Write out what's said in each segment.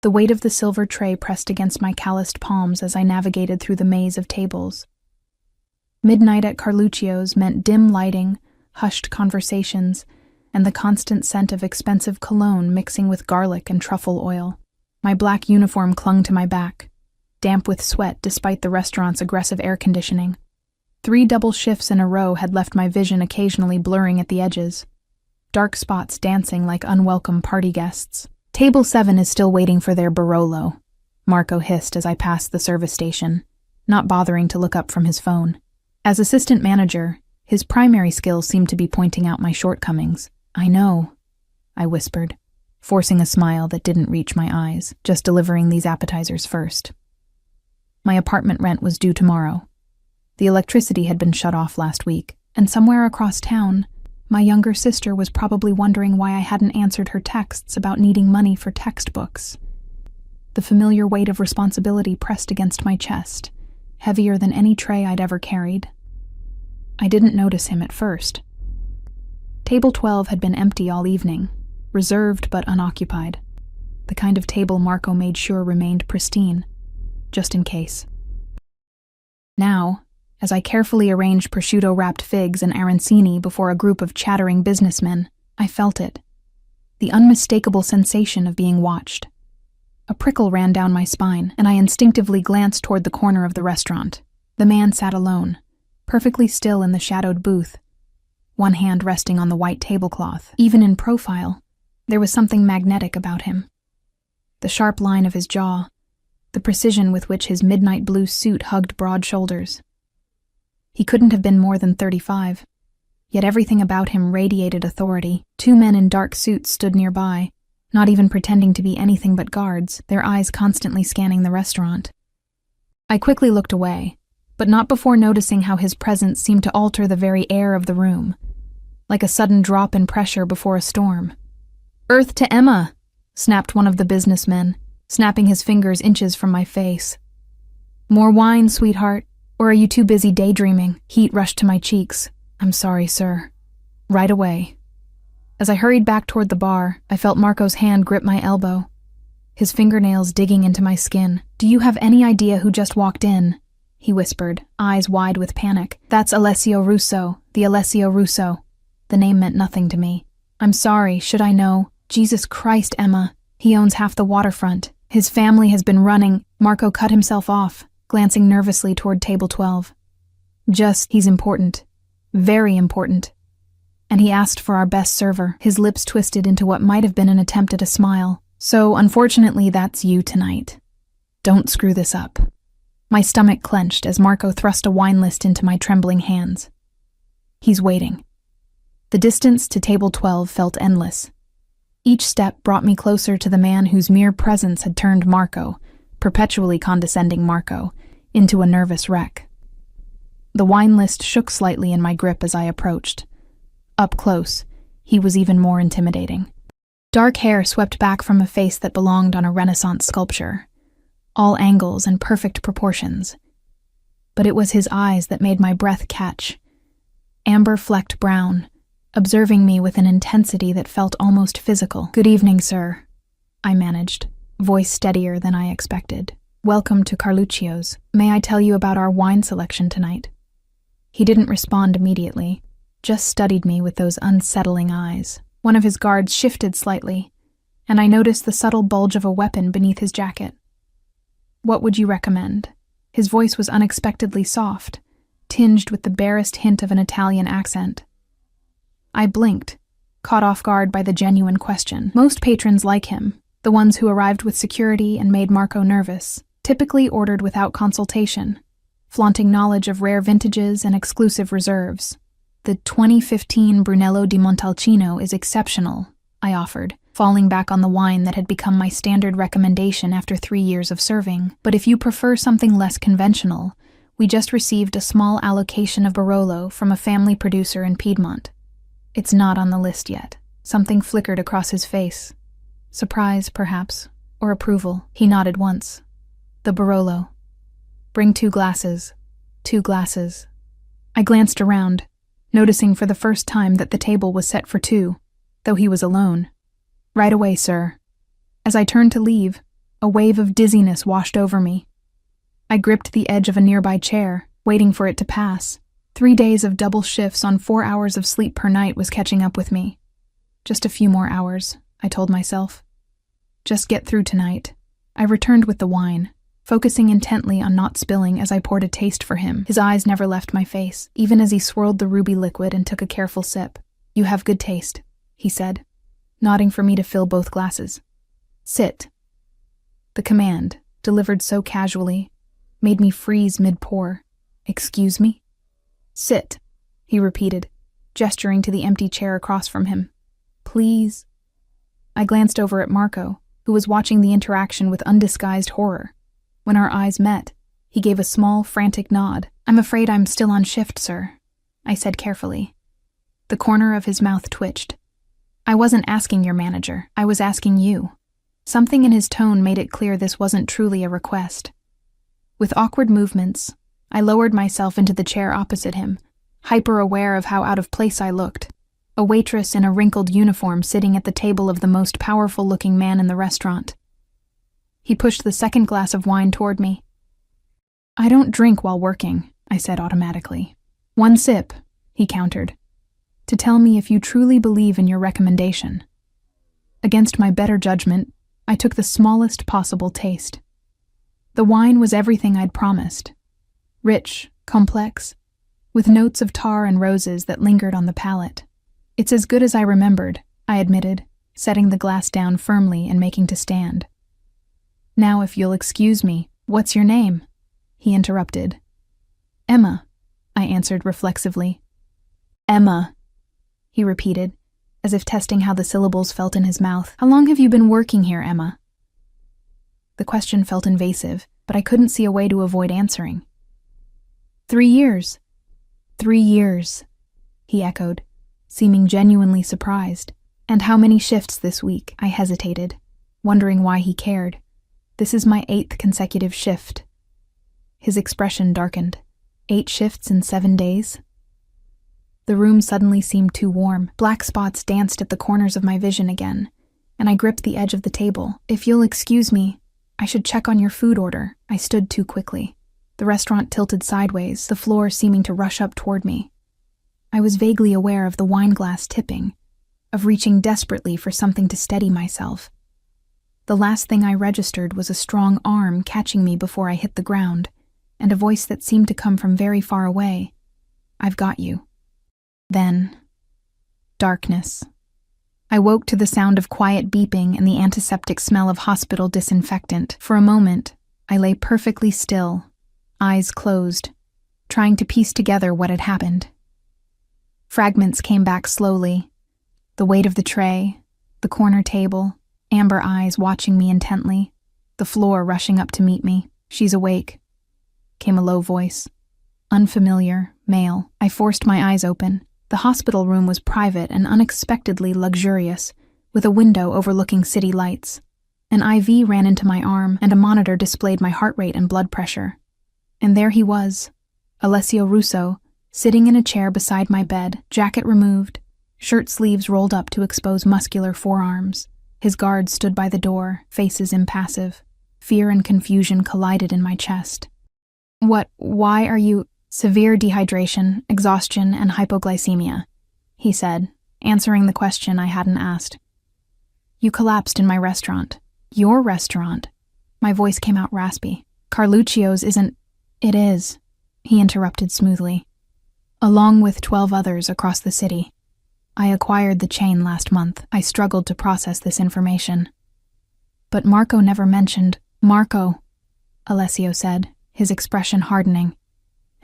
The weight of the silver tray pressed against my calloused palms as I navigated through the maze of tables. Midnight at Carluccio's meant dim lighting, hushed conversations, and the constant scent of expensive cologne mixing with garlic and truffle oil. My black uniform clung to my back, damp with sweat despite the restaurant's aggressive air conditioning. 3 double shifts in a row had left my vision occasionally blurring at the edges, dark spots dancing like unwelcome party guests. "Table 7 is still waiting for their Barolo," Marco hissed as I passed the service station, not bothering to look up from his phone. As assistant manager, his primary skills seemed to be pointing out my shortcomings. "I know," I whispered, forcing a smile that didn't reach my eyes, just delivering these appetizers first. My apartment rent was due tomorrow. The electricity had been shut off last week, and somewhere across town, my younger sister was probably wondering why I hadn't answered her texts about needing money for textbooks. The familiar weight of responsibility pressed against my chest, heavier than any tray I'd ever carried. I didn't notice him at first. Table 12 had been empty all evening, reserved but unoccupied. The kind of table Marco made sure remained pristine, just in case. Now, as I carefully arranged prosciutto-wrapped figs and arancini before a group of chattering businessmen, I felt it. The unmistakable sensation of being watched. A prickle ran down my spine, and I instinctively glanced toward the corner of the restaurant. The man sat alone, perfectly still in the shadowed booth, one hand resting on the white tablecloth. Even in profile, there was something magnetic about him. The sharp line of his jaw, the precision with which his midnight blue suit hugged broad shoulders. He couldn't have been more than 35, yet everything about him radiated authority. 2 men in dark suits stood nearby, not even pretending to be anything but guards, their eyes constantly scanning the restaurant. I quickly looked away, but not before noticing how his presence seemed to alter the very air of the room, like a sudden drop in pressure before a storm. "Earth to Emma!" snapped one of the businessmen, snapping his fingers inches from my face. "More wine, sweetheart, or are you too busy daydreaming?" Heat rushed to my cheeks. "I'm sorry, sir." Right away. As I hurried back toward the bar, I felt Marco's hand grip my elbow, his fingernails digging into my skin. "Do you have any idea who just walked in?" he whispered, eyes wide with panic. "That's Alessio Russo, the Alessio Russo." The name meant nothing to me. "I'm sorry, should I know?" "Jesus Christ, Emma. He owns half the waterfront. His family has been running." Marco cut himself off, glancing nervously toward table 12. He's important. Very important. And he asked for our best server." His lips twisted into what might have been an attempt at a smile. "So, unfortunately, that's you tonight. Don't screw this up." My stomach clenched as Marco thrust a wine list into my trembling hands. He's waiting. The distance to table 12 felt endless. Each step brought me closer to the man whose mere presence had turned Marco, perpetually condescending Marco, into a nervous wreck. The wine list shook slightly in my grip as I approached. Up close, he was even more intimidating. Dark hair swept back from a face that belonged on a Renaissance sculpture, all angles and perfect proportions. But it was his eyes that made my breath catch. Amber-flecked brown, observing me with an intensity that felt almost physical. "Good evening, sir," I managed, voice steadier than I expected. "Welcome to Carluccio's. May I tell you about our wine selection tonight?" He didn't respond immediately, just studied me with those unsettling eyes. One of his guards shifted slightly, and I noticed the subtle bulge of a weapon beneath his jacket. "What would you recommend?" His voice was unexpectedly soft, tinged with the barest hint of an Italian accent. I blinked, caught off guard by the genuine question. Most patrons like him, the ones who arrived with security and made Marco nervous, typically ordered without consultation, flaunting knowledge of rare vintages and exclusive reserves. "The 2015 Brunello di Montalcino is exceptional," I offered, falling back on the wine that had become my standard recommendation after 3 years of serving. "But if you prefer something less conventional, we just received a small allocation of Barolo from a family producer in Piedmont. It's not on the list yet." Something flickered across his face. Surprise, perhaps, or approval. He nodded once. "The Barolo. Bring 2 glasses. 2 glasses." I glanced around, noticing for the first time that the table was set for 2, though he was alone. "Right away, sir." As I turned to leave, A wave of dizziness washed over me. I gripped the edge of a nearby chair, waiting for it to pass. 3 days of double shifts on 4 hours of sleep per night was catching up with me. Just a few more hours, I told myself. Just get through tonight. I returned with the wine, focusing intently on not spilling as I poured a taste for him. His eyes never left my face, even as he swirled the ruby liquid and took a careful sip. "You have good taste," he said, nodding for me to fill both glasses. "Sit." The command, delivered so casually, made me freeze mid-pour. "Excuse me?" "Sit," he repeated, gesturing to the empty chair across from him. "Please?" I glanced over at Marco, who was watching the interaction with undisguised horror. When our eyes met, he gave a small, frantic nod. "I'm afraid I'm still on shift, sir," I said carefully. The corner of his mouth twitched. "I wasn't asking your manager, I was asking you." Something in his tone made it clear this wasn't truly a request. With awkward movements, I lowered myself into the chair opposite him, hyper-aware of how out of place I looked. A waitress in a wrinkled uniform sitting at the table of the most powerful-looking man in the restaurant. He pushed the second glass of wine toward me. "I don't drink while working," I said automatically. "1 sip," he countered, "to tell me if you truly believe in your recommendation." Against my better judgment, I took the smallest possible taste. The wine was everything I'd promised. Rich, complex, with notes of tar and roses that lingered on the palate. "It's as good as I remembered," I admitted, setting the glass down firmly and making to stand. "Now, if you'll excuse me, what's your name?" he interrupted. "Emma," I answered reflexively. "Emma," he repeated, as if testing how the syllables felt in his mouth. "How long have you been working here, Emma?" The question felt invasive, but I couldn't see a way to avoid answering. 3 years. 3 years, he echoed, seeming genuinely surprised. "And how many shifts this week?" I hesitated, wondering why he cared. "This is my 8th consecutive shift." His expression darkened. 8 shifts in 7 days? The room suddenly seemed too warm. Black spots danced at the corners of my vision again, and I gripped the edge of the table. "If you'll excuse me, I should check on your food order." I stood too quickly. The restaurant tilted sideways, the floor seeming to rush up toward me. I was vaguely aware of the wine glass tipping, of reaching desperately for something to steady myself. The last thing I registered was a strong arm catching me before I hit the ground, and a voice that seemed to come from very far away. "I've got you." Then, darkness. I woke to the sound of quiet beeping and the antiseptic smell of hospital disinfectant. For a moment, I lay perfectly still, eyes closed, trying to piece together what had happened. Fragments came back slowly. The weight of the tray, the corner table, amber eyes watching me intently, the floor rushing up to meet me. "She's awake," came a low voice. Unfamiliar, male. I forced my eyes open. The hospital room was private and unexpectedly luxurious, with a window overlooking city lights. An IV ran into my arm, and a monitor displayed my heart rate and blood pressure. And there he was, Alessio Russo, sitting in a chair beside my bed, jacket removed, shirt sleeves rolled up to expose muscular forearms. His guards stood by the door, faces impassive. Fear and confusion collided in my chest. Why are you—" "Severe dehydration, exhaustion, and hypoglycemia," he said, answering the question I hadn't asked. "You collapsed in my restaurant." "Your restaurant?" My voice came out raspy. "Carluccio's isn't—" "It is," he interrupted smoothly. "Along with 12 others across the city. I acquired the chain last month." I struggled to process this information. "But Marco never mentioned—" "Marco," Alessio said, his expression hardening,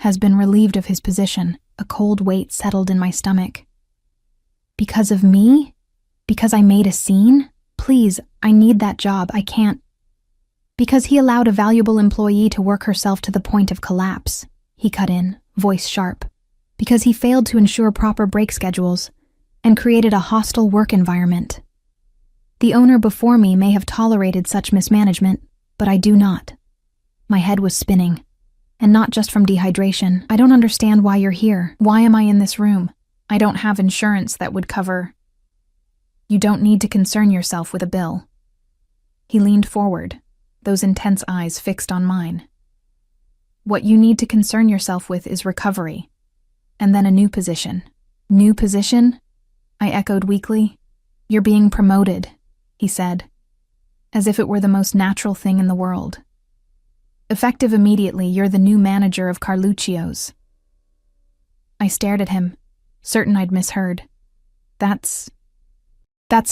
"has been relieved of his position." A cold weight settled in my stomach. "Because of me? Because I made a scene? Please, I need that job, I can't." "Because he allowed a valuable employee to work herself to the point of collapse," he cut in, voice sharp. "Because he failed to ensure proper break schedules and created a hostile work environment. The owner before me may have tolerated such mismanagement, but I do not." My head was spinning. "And not just from dehydration. I don't understand why you're here. Why am I in this room? I don't have insurance that would cover—" "You don't need to concern yourself with a bill." He leaned forward, those intense eyes fixed on mine. What you need to concern yourself with is recovery. And then a new position. New position? I echoed weakly. You're being promoted, he said, as if it were the most natural thing in the world. Effective immediately, you're the new manager of Carluccio's. I stared at him, certain I'd misheard. That's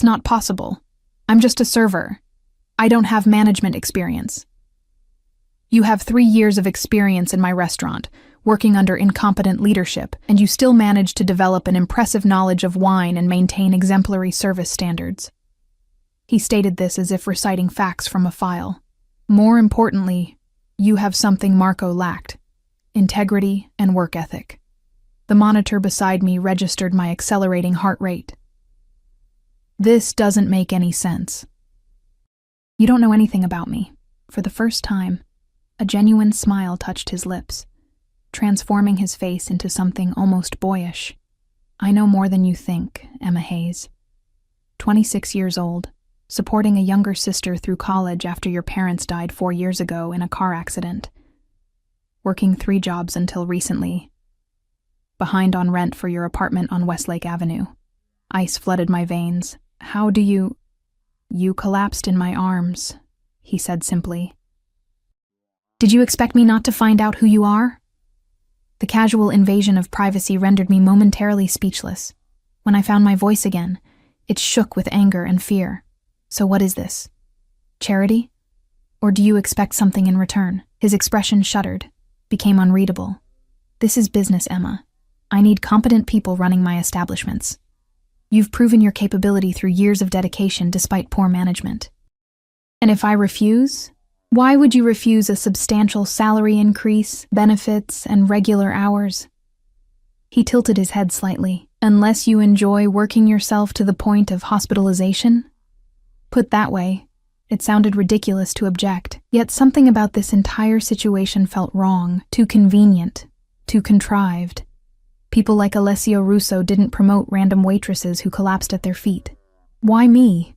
not possible. I'm just a server. I don't have management experience. You have 3 years of experience in my restaurant, working under incompetent leadership, and you still manage to develop an impressive knowledge of wine and maintain exemplary service standards. He stated this as if reciting facts from a file. More importantly, you have something Marco lacked: integrity and work ethic. The monitor beside me registered my accelerating heart rate. This doesn't make any sense. You don't know anything about me. For the first time, a genuine smile touched his lips, transforming his face into something almost boyish. I know more than you think, Emma Hayes. 26 years old, supporting a younger sister through college after your parents died 4 years ago in a car accident. Working 3 jobs until recently. Behind on rent for your apartment on Westlake Avenue. Ice flooded my veins. How do you... You collapsed in my arms, he said simply. Did you expect me not to find out who you are? The casual invasion of privacy rendered me momentarily speechless. When I found my voice again, it shook with anger and fear. So what is this? Charity? Or do you expect something in return? His expression shuddered, became unreadable. This is business, Emma. I need competent people running my establishments. You've proven your capability through years of dedication despite poor management. And if I refuse? Why would you refuse a substantial salary increase, benefits, and regular hours? He tilted his head slightly. Unless you enjoy working yourself to the point of hospitalization? Put that way, it sounded ridiculous to object, yet something about this entire situation felt wrong, too convenient, too contrived. People like Alessio Russo didn't promote random waitresses who collapsed at their feet. Why me?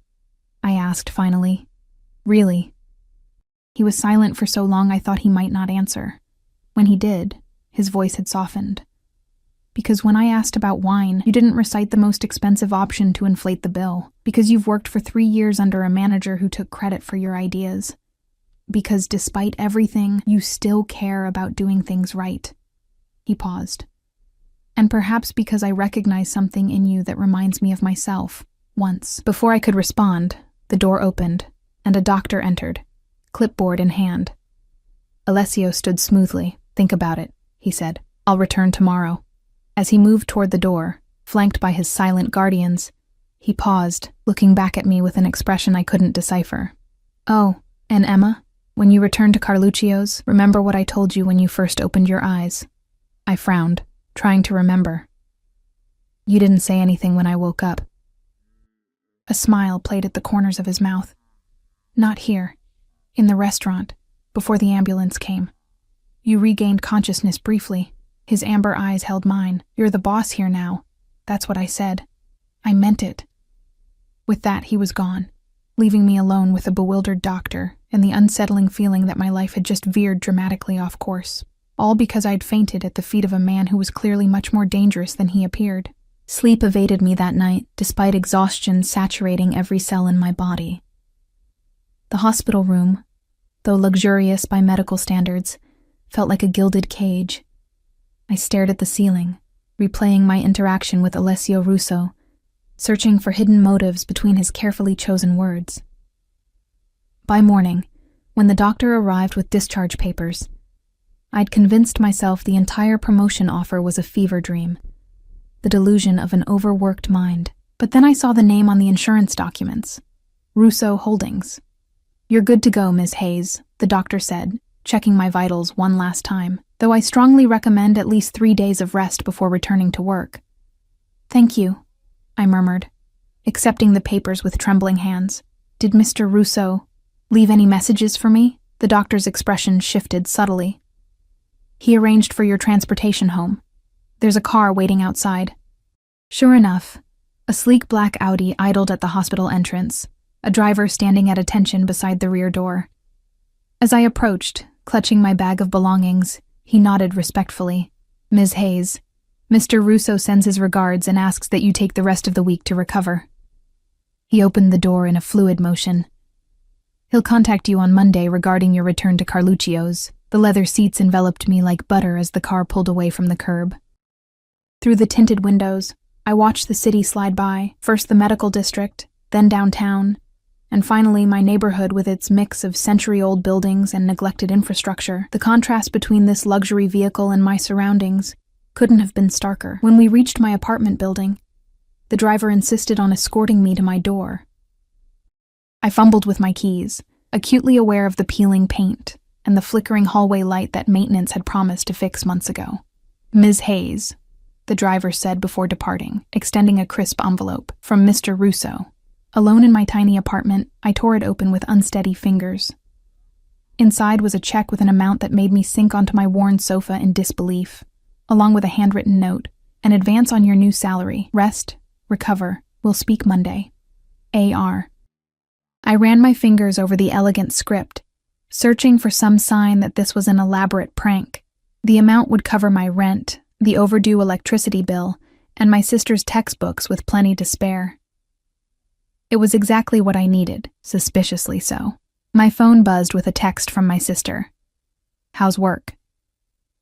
I asked finally. Really? He was silent for so long I thought he might not answer. When he did, his voice had softened. Because when I asked about wine, you didn't recite the most expensive option to inflate the bill. Because you've worked for 3 years under a manager who took credit for your ideas. Because despite everything, you still care about doing things right. He paused. And perhaps because I recognize something in you that reminds me of myself. Once, before I could respond, the door opened, and a doctor entered, clipboard in hand. Alessio stood smoothly. Think about it, he said. I'll return tomorrow. As he moved toward the door, flanked by his silent guardians, he paused, looking back at me with an expression I couldn't decipher. Oh, and Emma, when you return to Carluccio's, remember what I told you when you first opened your eyes. I frowned, trying to remember. You didn't say anything when I woke up. A smile played at the corners of his mouth. Not here. In the restaurant, before the ambulance came. You regained consciousness briefly. His amber eyes held mine. You're the boss here now. That's what I said. I meant it. With that, he was gone, leaving me alone with a bewildered doctor and the unsettling feeling that my life had just veered dramatically off course. All because I'd fainted at the feet of a man who was clearly much more dangerous than he appeared. Sleep evaded me that night, despite exhaustion saturating every cell in my body. The hospital room, though luxurious by medical standards, felt like a gilded cage. I stared at the ceiling, replaying my interaction with Alessio Russo, searching for hidden motives between his carefully chosen words. By morning, when the doctor arrived with discharge papers, I'd convinced myself the entire promotion offer was a fever dream, the delusion of an overworked mind. But then I saw the name on the insurance documents, Russo Holdings. You're good to go, Ms. Hayes, the doctor said, checking my vitals one last time, though I strongly recommend at least 3 days of rest before returning to work. Thank you, I murmured, accepting the papers with trembling hands. Did Mr. Russo leave any messages for me? The doctor's expression shifted subtly. He arranged for your transportation home. There's a car waiting outside. Sure enough, a sleek black Audi idled at the hospital entrance, a driver standing at attention beside the rear door. As I approached, clutching my bag of belongings, he nodded respectfully. "Ms. Hayes, Mr. Russo sends his regards and asks that you take the rest of the week to recover." He opened the door in a fluid motion. "He'll contact you on Monday regarding your return to Carluccio's." The leather seats enveloped me like butter as the car pulled away from the curb. Through the tinted windows, I watched the city slide by, first the medical district, then downtown, and finally my neighborhood with its mix of century-old buildings and neglected infrastructure. The contrast between this luxury vehicle and my surroundings couldn't have been starker. When we reached my apartment building, the driver insisted on escorting me to my door. I fumbled with my keys, acutely aware of the peeling paint and the flickering hallway light that maintenance had promised to fix months ago. "Ms. Hayes," the driver said before departing, extending a crisp envelope, "from Mr. Russo." Alone in my tiny apartment, I tore it open with unsteady fingers. Inside was a check with an amount that made me sink onto my worn sofa in disbelief, along with a handwritten note: "An advance on your new salary. Rest, recover. We'll speak Monday. A.R." I ran my fingers over the elegant script, searching for some sign that this was an elaborate prank. The amount would cover my rent, the overdue electricity bill, and my sister's textbooks with plenty to spare. It was exactly what I needed, suspiciously so. My phone buzzed with a text from my sister. "How's work?"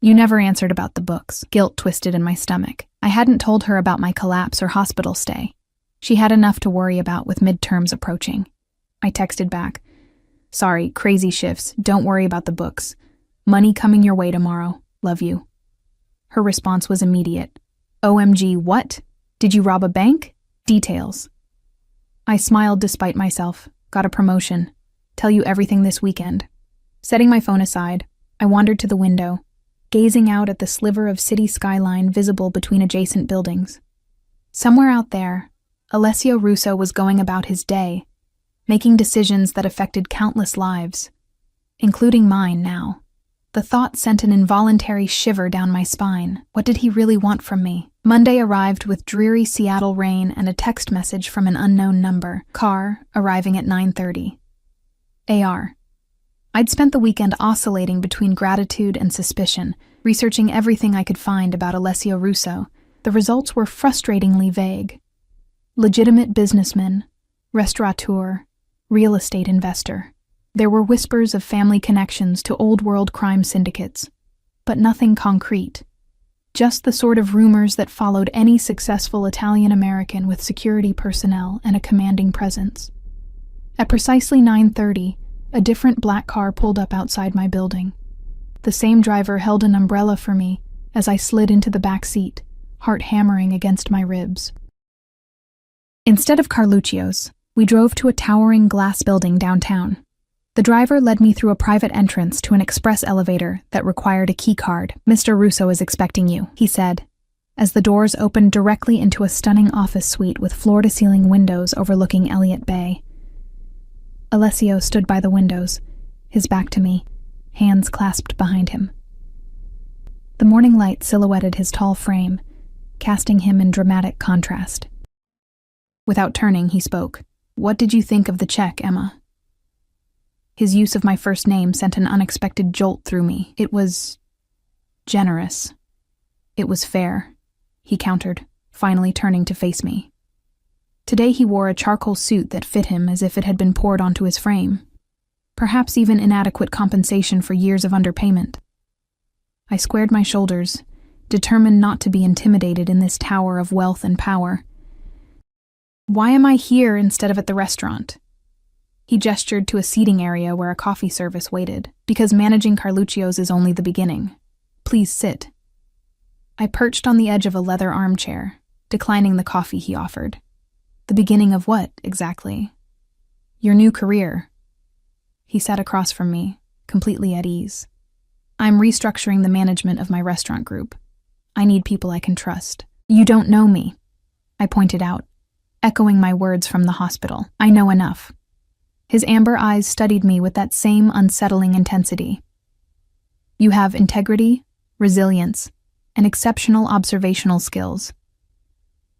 You never answered about the books. Guilt twisted in my stomach. I hadn't told her about my collapse or hospital stay. She had enough to worry about with midterms approaching. I texted back, "Sorry, crazy shifts. Don't worry about the books. Money coming your way tomorrow. Love you." Her response was immediate. "OMG, what? Did you rob a bank? Details." I smiled despite myself. "Got a promotion. Tell you everything this weekend." Setting my phone aside, I wandered to the window, gazing out at the sliver of city skyline visible between adjacent buildings. Somewhere out there, Alessio Russo was going about his day, making decisions that affected countless lives, including mine now. The thought sent an involuntary shiver down my spine. What did he really want from me? Monday arrived with dreary Seattle rain and a text message from an unknown number. Car arriving at 9:30. AR. I'd spent the weekend oscillating between gratitude and suspicion, researching everything I could find about Alessio Russo. The results were frustratingly vague. Legitimate businessman, restaurateur, real estate investor. There were whispers of family connections to old-world crime syndicates, but nothing concrete. Just the sort of rumors that followed any successful Italian-American with security personnel and a commanding presence. At precisely 9:30, a different black car pulled up outside my building. The same driver held an umbrella for me as I slid into the back seat, heart hammering against my ribs. Instead of Carluccio's, we drove to a towering glass building downtown. The driver led me through a private entrance to an express elevator that required a key card. "Mr. Russo is expecting you," he said, as the doors opened directly into a stunning office suite with floor-to-ceiling windows overlooking Elliott Bay. Alessio stood by the windows, his back to me, hands clasped behind him. The morning light silhouetted his tall frame, casting him in dramatic contrast. Without turning, he spoke. "What did you think of the check, Emma?" His use of my first name sent an unexpected jolt through me. "It was generous. It was fair," he countered, finally turning to face me. Today he wore a charcoal suit that fit him as if it had been poured onto his frame. Perhaps even inadequate compensation for years of underpayment. I squared my shoulders, determined not to be intimidated in this tower of wealth and power. "Why am I here instead of at the restaurant?" He gestured to a seating area where a coffee service waited. "Because managing Carluccio's is only the beginning. Please sit." I perched on the edge of a leather armchair, declining the coffee he offered. "The beginning of what, exactly?" "Your new career." He sat across from me, completely at ease. "I'm restructuring the management of my restaurant group. I need people I can trust." "You don't know me," I pointed out, echoing my words from the hospital. "I know enough." His amber eyes studied me with that same unsettling intensity. "You have integrity, resilience, and exceptional observational skills.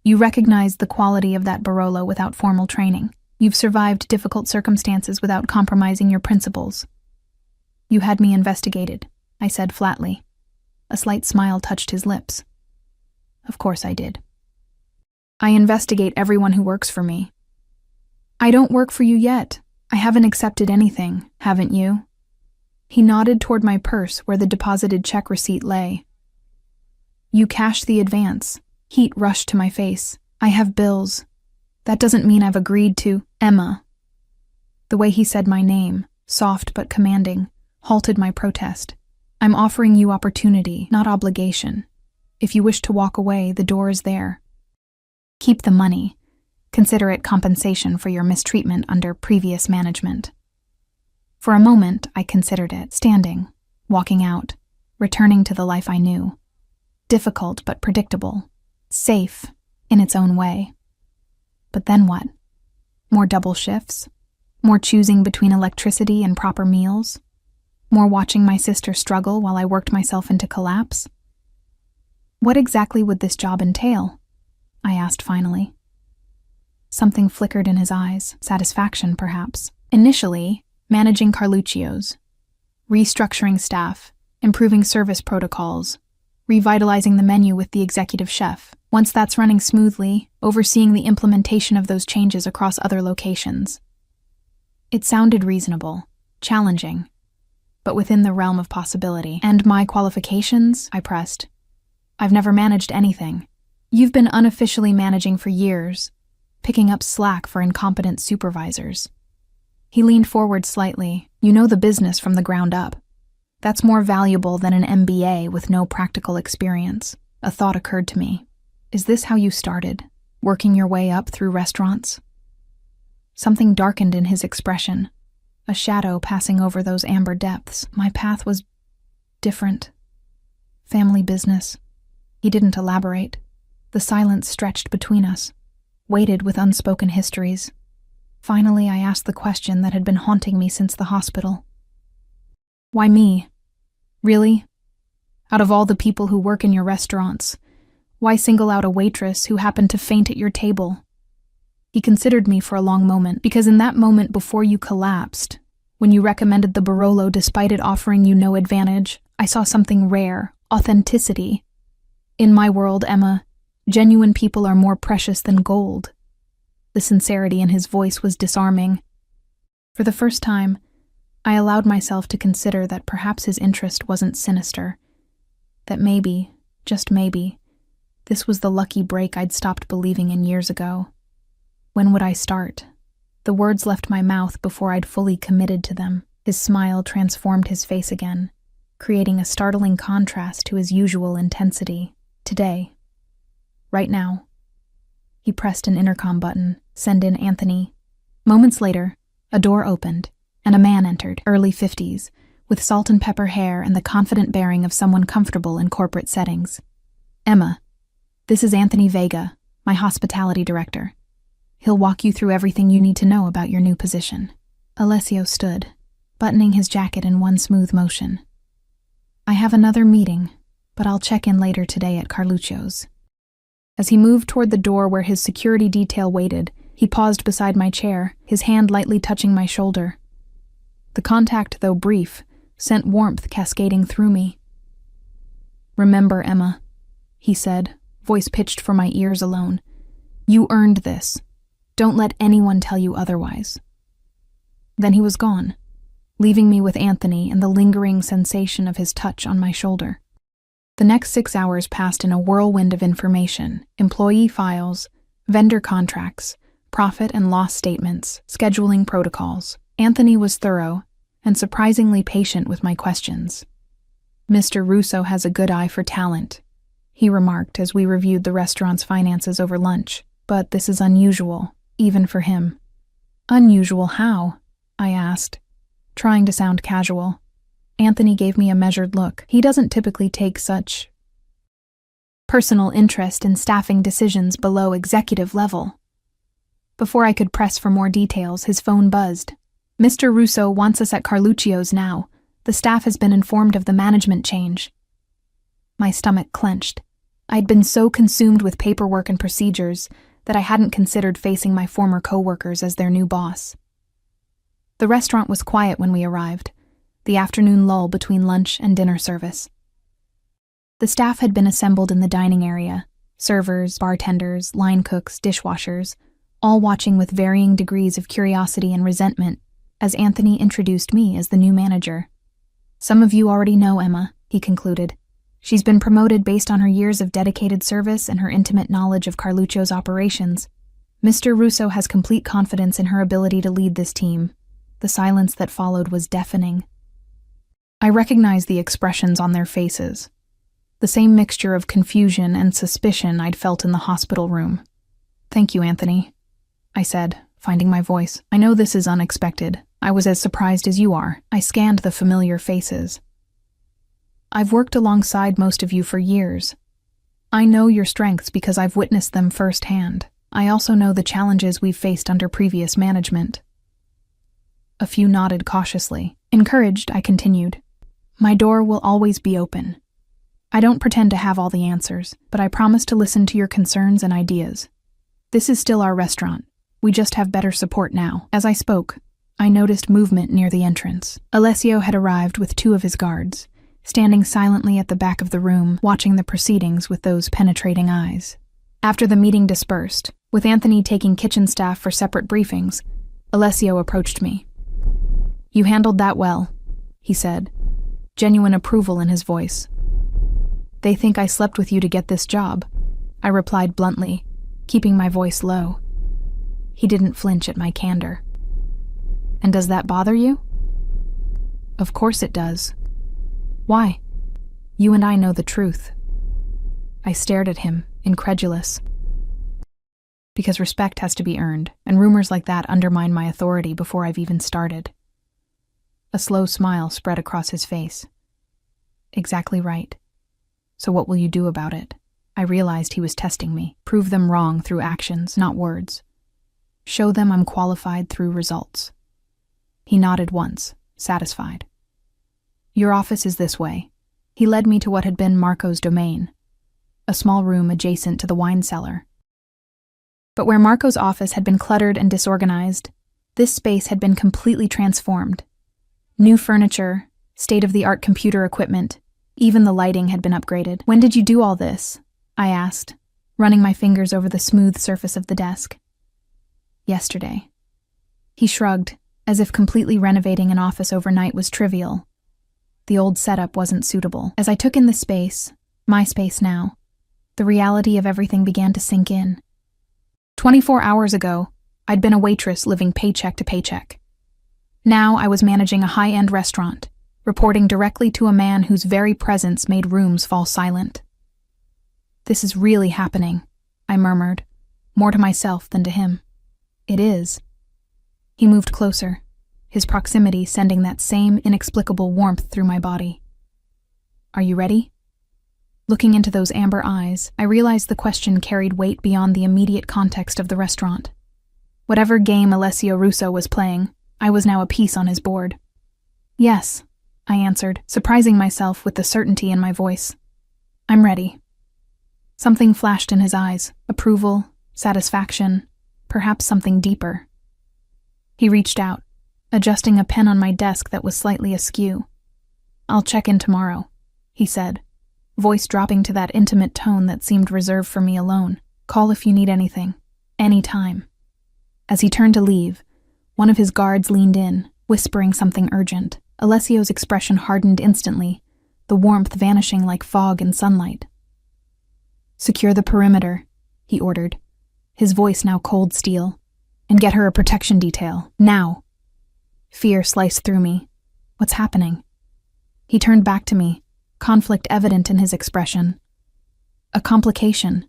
You recognize the quality of that Barolo without formal training. You've survived difficult circumstances without compromising your principles. You had me investigated, I said flatly. A slight smile touched his lips. Of course I did. I investigate everyone who works for me. I don't work for you yet. I haven't accepted anything, haven't you? He nodded toward my purse where the deposited check receipt lay. You cashed the advance. Heat rushed to my face. I have bills. That doesn't mean I've agreed to, Emma. The way he said my name, soft but commanding, halted my protest. I'm offering you opportunity, not obligation. If you wish to walk away, the door is there. Keep the money. Consider it compensation for your mistreatment under previous management. For a moment, I considered it, standing, walking out, returning to the life I knew. Difficult but predictable, safe in its own way. But then what? More double shifts? More choosing between electricity and proper meals? More watching my sister struggle while I worked myself into collapse? What exactly would this job entail? I asked finally. Something flickered in his eyes, satisfaction perhaps. Initially, managing Carluccio's, restructuring staff, improving service protocols, revitalizing the menu with the executive chef. Once that's running smoothly, overseeing the implementation of those changes across other locations. It sounded reasonable, challenging, but within the realm of possibility. And my qualifications? I pressed. I've never managed anything. You've been unofficially managing for years, picking up slack for incompetent supervisors. He leaned forward slightly. You know the business from the ground up. That's more valuable than an MBA with no practical experience. A thought occurred to me. Is this how you started, working your way up through restaurants? Something darkened in his expression, a shadow passing over those amber depths. My path was different. Family business. He didn't elaborate. The silence stretched between us, weighted with unspoken histories. Finally, I asked the question that had been haunting me since the hospital. Why me? Really? Out of all the people who work in your restaurants, why single out a waitress who happened to faint at your table? He considered me for a long moment, because in that moment before you collapsed, when you recommended the Barolo despite it offering you no advantage, I saw something rare, authenticity. In my world, Emma, genuine people are more precious than gold. The sincerity in his voice was disarming. For the first time, I allowed myself to consider that perhaps his interest wasn't sinister, that maybe, just maybe, this was the lucky break I'd stopped believing in years ago. When would I start? The words left my mouth before I'd fully committed to them. His smile transformed his face again, creating a startling contrast to his usual intensity. Today. Right now. He pressed an intercom button. Send in Anthony. Moments later, a door opened, and a man entered, early 50s, with salt and pepper hair and the confident bearing of someone comfortable in corporate settings. Emma, this is Anthony Vega, my hospitality director. He'll walk you through everything you need to know about your new position. Alessio stood, buttoning his jacket in one smooth motion. I have another meeting, but I'll check in later today at Carluccio's. As he moved toward the door where his security detail waited, he paused beside my chair, his hand lightly touching my shoulder. The contact, though brief, sent warmth cascading through me. Remember, Emma, he said, voice pitched for my ears alone. You earned this. Don't let anyone tell you otherwise. Then he was gone, leaving me with Anthony and the lingering sensation of his touch on my shoulder. The next 6 hours passed in a whirlwind of information, employee files, vendor contracts, profit and loss statements, scheduling protocols. Anthony was thorough and surprisingly patient with my questions. Mr. Russo has a good eye for talent, he remarked as we reviewed the restaurant's finances over lunch. But this is unusual, even for him. Unusual how? I asked, trying to sound casual. Anthony gave me a measured look. He doesn't typically take such personal interest in staffing decisions below executive level. Before I could press for more details, his phone buzzed. Mr. Russo wants us at Carluccio's now. The staff has been informed of the management change. My stomach clenched. I'd been so consumed with paperwork and procedures that I hadn't considered facing my former co-workers as their new boss. The restaurant was quiet when we arrived. the afternoon lull between lunch and dinner service. The staff had been assembled in the dining area, servers, bartenders, line cooks, dishwashers, all watching with varying degrees of curiosity and resentment as Anthony introduced me as the new manager. "Some of you already know Emma," he concluded. "She's been promoted based on her years of dedicated service and her intimate knowledge of Carluccio's operations. Mr. Russo has complete confidence in her ability to lead this team." The silence that followed was deafening. I recognized the expressions on their faces, the same mixture of confusion and suspicion I'd felt in the hospital room. "Thank you, Anthony," I said, finding my voice. "I know this is unexpected. I was as surprised as you are." I scanned the familiar faces. "I've worked alongside most of you for years. I know your strengths because I've witnessed them firsthand. I also know the challenges we've faced under previous management." A few nodded cautiously. Encouraged, I continued. "My door will always be open. I don't pretend to have all the answers, but I promise to listen to your concerns and ideas. This is still our restaurant. We just have better support now." As I spoke, I noticed movement near the entrance. Alessio had arrived with 2 of his guards, standing silently at the back of the room, watching the proceedings with those penetrating eyes. After the meeting dispersed, with Anthony taking kitchen staff for separate briefings, Alessio approached me. "You handled that well," he said, genuine approval in his voice. "They think I slept with you to get this job," I replied bluntly, keeping my voice low. He didn't flinch at my candor. "And does that bother you?" "Of course it does. Why? You and I know the truth." I stared at him, incredulous. "Because respect has to be earned, and rumors like that undermine my authority before I've even started." A slow smile spread across his face. "Exactly right. So what will you do about it?" I realized he was testing me. "Prove them wrong through actions, not words. Show them I'm qualified through results." He nodded once, satisfied. "Your office is this way." He led me to what had been Marco's domain, a small room adjacent to the wine cellar. But where Marco's office had been cluttered and disorganized, this space had been completely transformed. New furniture, state-of-the-art computer equipment, even the lighting had been upgraded. "When did you do all this?" I asked, running my fingers over the smooth surface of the desk. "Yesterday." He shrugged, as if completely renovating an office overnight was trivial. The old setup wasn't suitable. As I took in the space, my space now, the reality of everything began to sink in. 24 hours ago, I'd been a waitress living paycheck to paycheck. Now I was managing a high-end restaurant, reporting directly to a man whose very presence made rooms fall silent. "This is really happening," I murmured, more to myself than to him. "It is." He moved closer, his proximity sending that same inexplicable warmth through my body. "Are you ready?" Looking into those amber eyes, I realized the question carried weight beyond the immediate context of the restaurant. Whatever game Alessio Russo was playing, I was now a piece on his board. "Yes," I answered, surprising myself with the certainty in my voice. "I'm ready." Something flashed in his eyes, approval, satisfaction, perhaps something deeper. He reached out, adjusting a pen on my desk that was slightly askew. "I'll check in tomorrow," he said, voice dropping to that intimate tone that seemed reserved for me alone. "Call if you need anything, anytime." As he turned to leave, one of his guards leaned in, whispering something urgent. Alessio's expression hardened instantly, the warmth vanishing like fog in sunlight. "Secure the perimeter," he ordered, his voice now cold steel, "and get her a protection detail, now." Fear sliced through me. What's happening? He turned back to me, conflict evident in his expression. "A complication.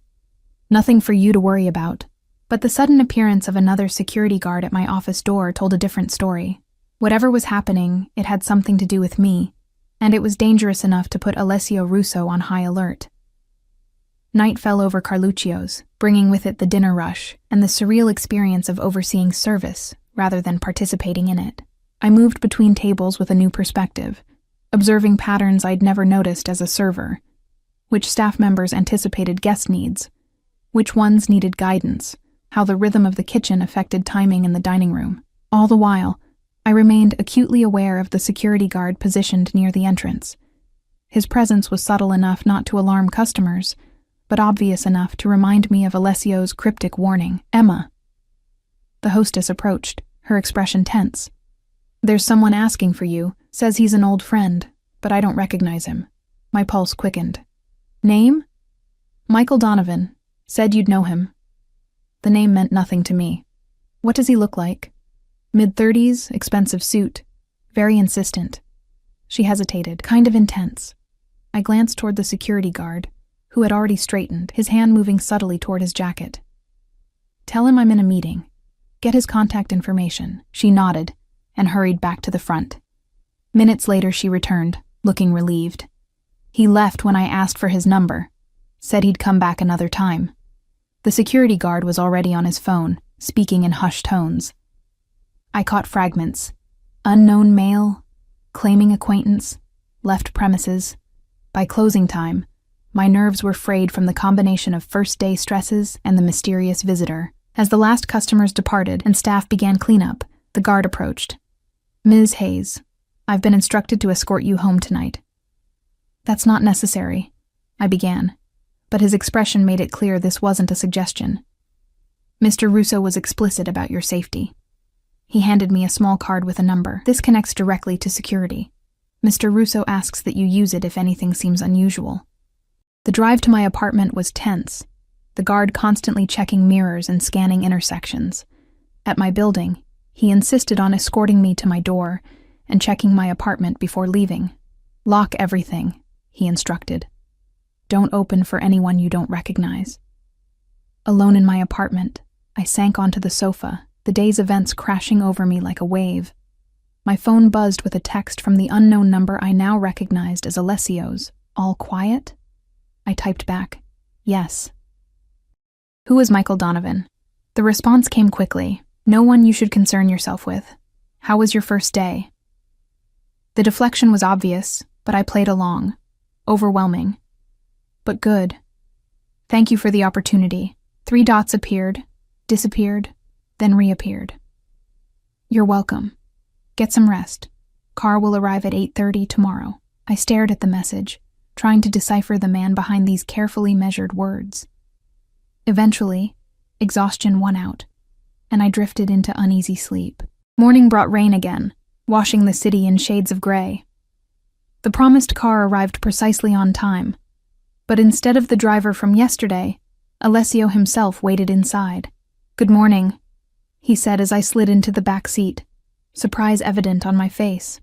Nothing for you to worry about." But the sudden appearance of another security guard at my office door told a different story. Whatever was happening, it had something to do with me, and it was dangerous enough to put Alessio Russo on high alert. Night fell over Carluccio's, bringing with it the dinner rush and the surreal experience of overseeing service rather than participating in it. I moved between tables with a new perspective, observing patterns I'd never noticed as a server. Which staff members anticipated guest needs, which ones needed guidance, how the rhythm of the kitchen affected timing in the dining room. All the while, I remained acutely aware of the security guard positioned near the entrance. His presence was subtle enough not to alarm customers, but obvious enough to remind me of Alessio's cryptic warning, "Emma." The hostess approached, her expression tense. "There's someone asking for you, says he's an old friend, but I don't recognize him." My pulse quickened. "Name?" "Michael Donovan. Said you'd know him." The name meant nothing to me. "What does he look like?" "Mid-30s, expensive suit. Very insistent." She hesitated, kind of intense. I glanced toward the security guard, who had already straightened, his hand moving subtly toward his jacket. "Tell him I'm in a meeting. Get his contact information." She nodded and hurried back to the front. Minutes later she returned, looking relieved. "He left when I asked for his number. Said he'd come back another time." The security guard was already on his phone, speaking in hushed tones. I caught fragments. Unknown male, claiming acquaintance, left premises. By closing time, my nerves were frayed from the combination of first-day stresses and the mysterious visitor. As the last customers departed and staff began cleanup, the guard approached. "Ms. Hayes, I've been instructed to escort you home tonight." "That's not necessary," I began, but his expression made it clear this wasn't a suggestion. "Mr. Russo was explicit about your safety." He handed me a small card with a number. "This connects directly to security. Mr. Russo asks that you use it if anything seems unusual." The drive to my apartment was tense, the guard constantly checking mirrors and scanning intersections. At my building, he insisted on escorting me to my door and checking my apartment before leaving. "Lock everything," he instructed. "Don't open for anyone you don't recognize." Alone in my apartment, I sank onto the sofa, the day's events crashing over me like a wave. My phone buzzed with a text from the unknown number I now recognized as Alessio's. "All quiet?" I typed back, "Yes." "Who is Michael Donovan?" The response came quickly. "No one you should concern yourself with. How was your first day?" The deflection was obvious, but I played along. Overwhelming. But good. "Thank you for the opportunity." 3 dots appeared, disappeared, then reappeared. "You're welcome. Get some rest. Car will arrive at 8:30 tomorrow." I stared at the message, trying to decipher the man behind these carefully measured words. Eventually, exhaustion won out, and I drifted into uneasy sleep. Morning brought rain again, washing the city in shades of gray. The promised car arrived precisely on time, but instead of the driver from yesterday, Alessio himself waited inside. "Good morning," he said as I slid into the back seat, surprise evident on my face.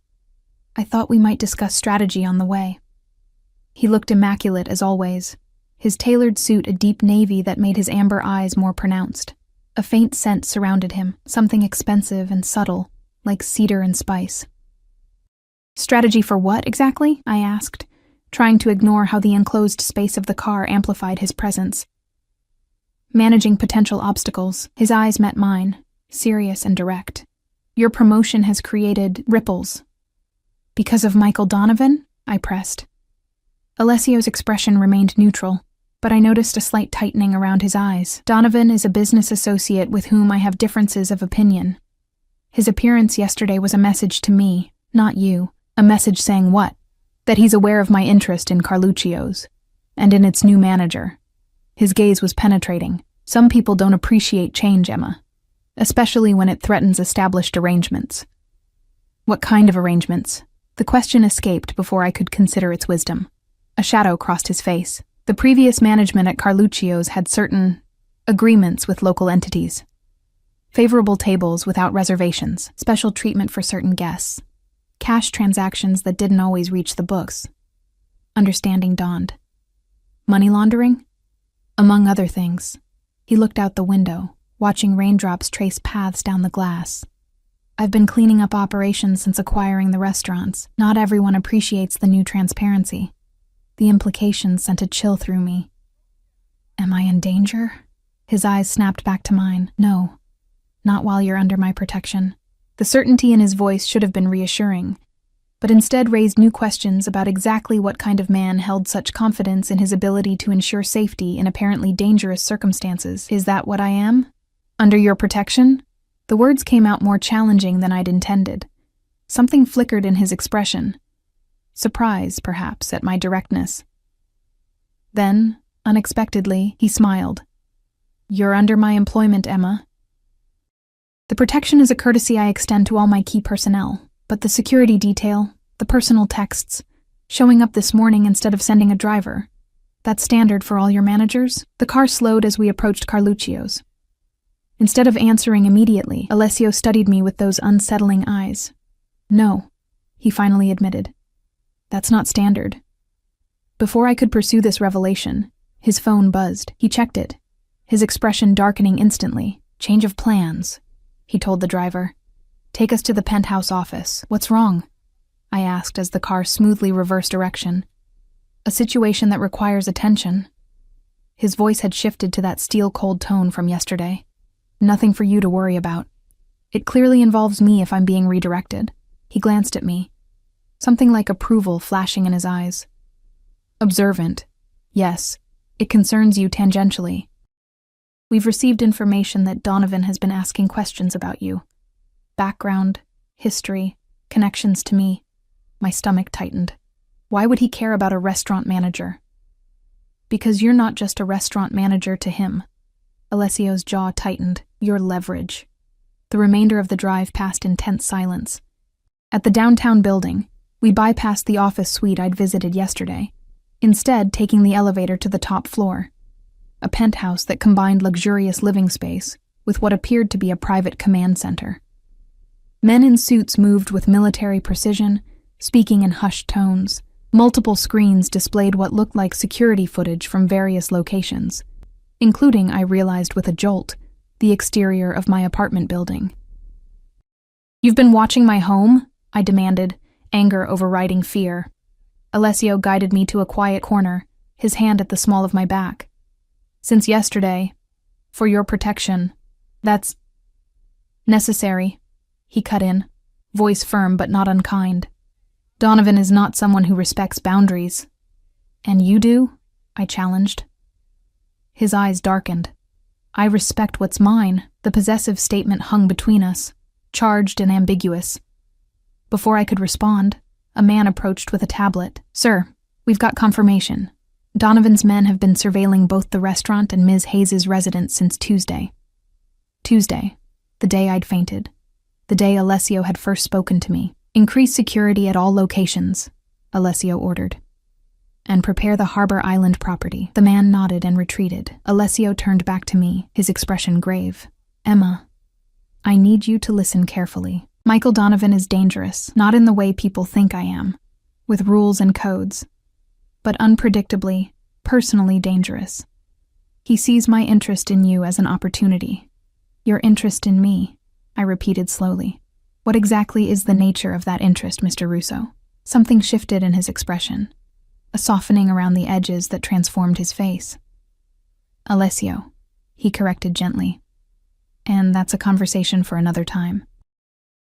"I thought we might discuss strategy on the way." He looked immaculate as always, his tailored suit a deep navy that made his amber eyes more pronounced. A faint scent surrounded him, something expensive and subtle, like cedar and spice. "Strategy for what, exactly?" I asked, trying to ignore how the enclosed space of the car amplified his presence. "Managing potential obstacles." His eyes met mine, serious and direct. "Your promotion has created ripples." "Because of Michael Donovan?" I pressed. Alessio's expression remained neutral, but I noticed a slight tightening around his eyes. "Donovan is a business associate with whom I have differences of opinion. His appearance yesterday was a message to me, not you." "A message saying what?" "That he's aware of my interest in Carluccio's, and in its new manager." His gaze was penetrating. "Some people don't appreciate change, Emma, especially when it threatens established arrangements." "What kind of arrangements?" The question escaped before I could consider its wisdom. A shadow crossed his face. "The previous management at Carluccio's had certain agreements with local entities. Favorable tables without reservations, special treatment for certain guests, cash transactions that didn't always reach the books." Understanding dawned. "Money laundering?" "Among other things." He looked out the window, watching raindrops trace paths down the glass. "I've been cleaning up operations since acquiring the restaurants. Not everyone appreciates the new transparency." The implications sent a chill through me. "Am I in danger?" His eyes snapped back to mine. "No, not while you're under my protection." The certainty in his voice should have been reassuring, but instead raised new questions about exactly what kind of man held such confidence in his ability to ensure safety in apparently dangerous circumstances. "Is that what I am? Under your protection?" The words came out more challenging than I'd intended. Something flickered in his expression. Surprise, perhaps, at my directness. Then, unexpectedly, he smiled. "You're under my employment, Emma." The protection is a courtesy I extend to all my key personnel, but the security detail, the personal texts, showing up this morning instead of sending a driver, that's standard for all your managers? The car slowed as we approached Carluccio's. Instead of answering immediately, Alessio studied me with those unsettling eyes. "No," he finally admitted. "That's not standard." Before I could pursue this revelation, his phone buzzed. He checked it, his expression darkening instantly. "Change of plans," he told the driver. "Take us to the penthouse office." "What's wrong?" I asked as the car smoothly reversed direction. "A situation that requires attention." His voice had shifted to that steel-cold tone from yesterday. "Nothing for you to worry about. It clearly involves me if I'm being redirected." He glanced at me, something like approval flashing in his eyes. "Observant. Yes, it concerns you tangentially. We've received information that Donovan has been asking questions about you. Background, history, connections to me." My stomach tightened. Why would he care about a restaurant manager? "Because you're not just a restaurant manager to him." Alessio's jaw tightened. "You're leverage." The remainder of the drive passed in tense silence. At the downtown building, we bypassed the office suite I'd visited yesterday, instead taking the elevator to the top floor. A penthouse that combined luxurious living space with what appeared to be a private command center. Men in suits moved with military precision, speaking in hushed tones. Multiple screens displayed what looked like security footage from various locations, including, I realized with a jolt, the exterior of my apartment building. "You've been watching my home?" I demanded, anger overriding fear. Alessio guided me to a quiet corner, his hand at the small of my back. "Since yesterday, for your protection. That's necessary," he cut in, voice firm but not unkind. "Donovan is not someone who respects boundaries." "And you do?" I challenged. His eyes darkened. "I respect what's mine." The possessive statement hung between us, charged and ambiguous. Before I could respond, a man approached with a tablet. "Sir, we've got confirmation. Donovan's men have been surveilling both the restaurant and Ms. Hayes' residence since Tuesday. Tuesday, the day I'd fainted. The day Alessio had first spoken to me. "Increase security at all locations," Alessio ordered. "And prepare the Harbor Island property." The man nodded and retreated. Alessio turned back to me, his expression grave. "Emma, I need you to listen carefully. Michael Donovan is dangerous, not in the way people think I am, with rules and codes, but unpredictably, personally dangerous. He sees my interest in you as an opportunity." "Your interest in me," I repeated slowly. "What exactly is the nature of that interest, Mr. Russo?" Something shifted in his expression, a softening around the edges that transformed his face. "Alessio," he corrected gently. "And that's a conversation for another time."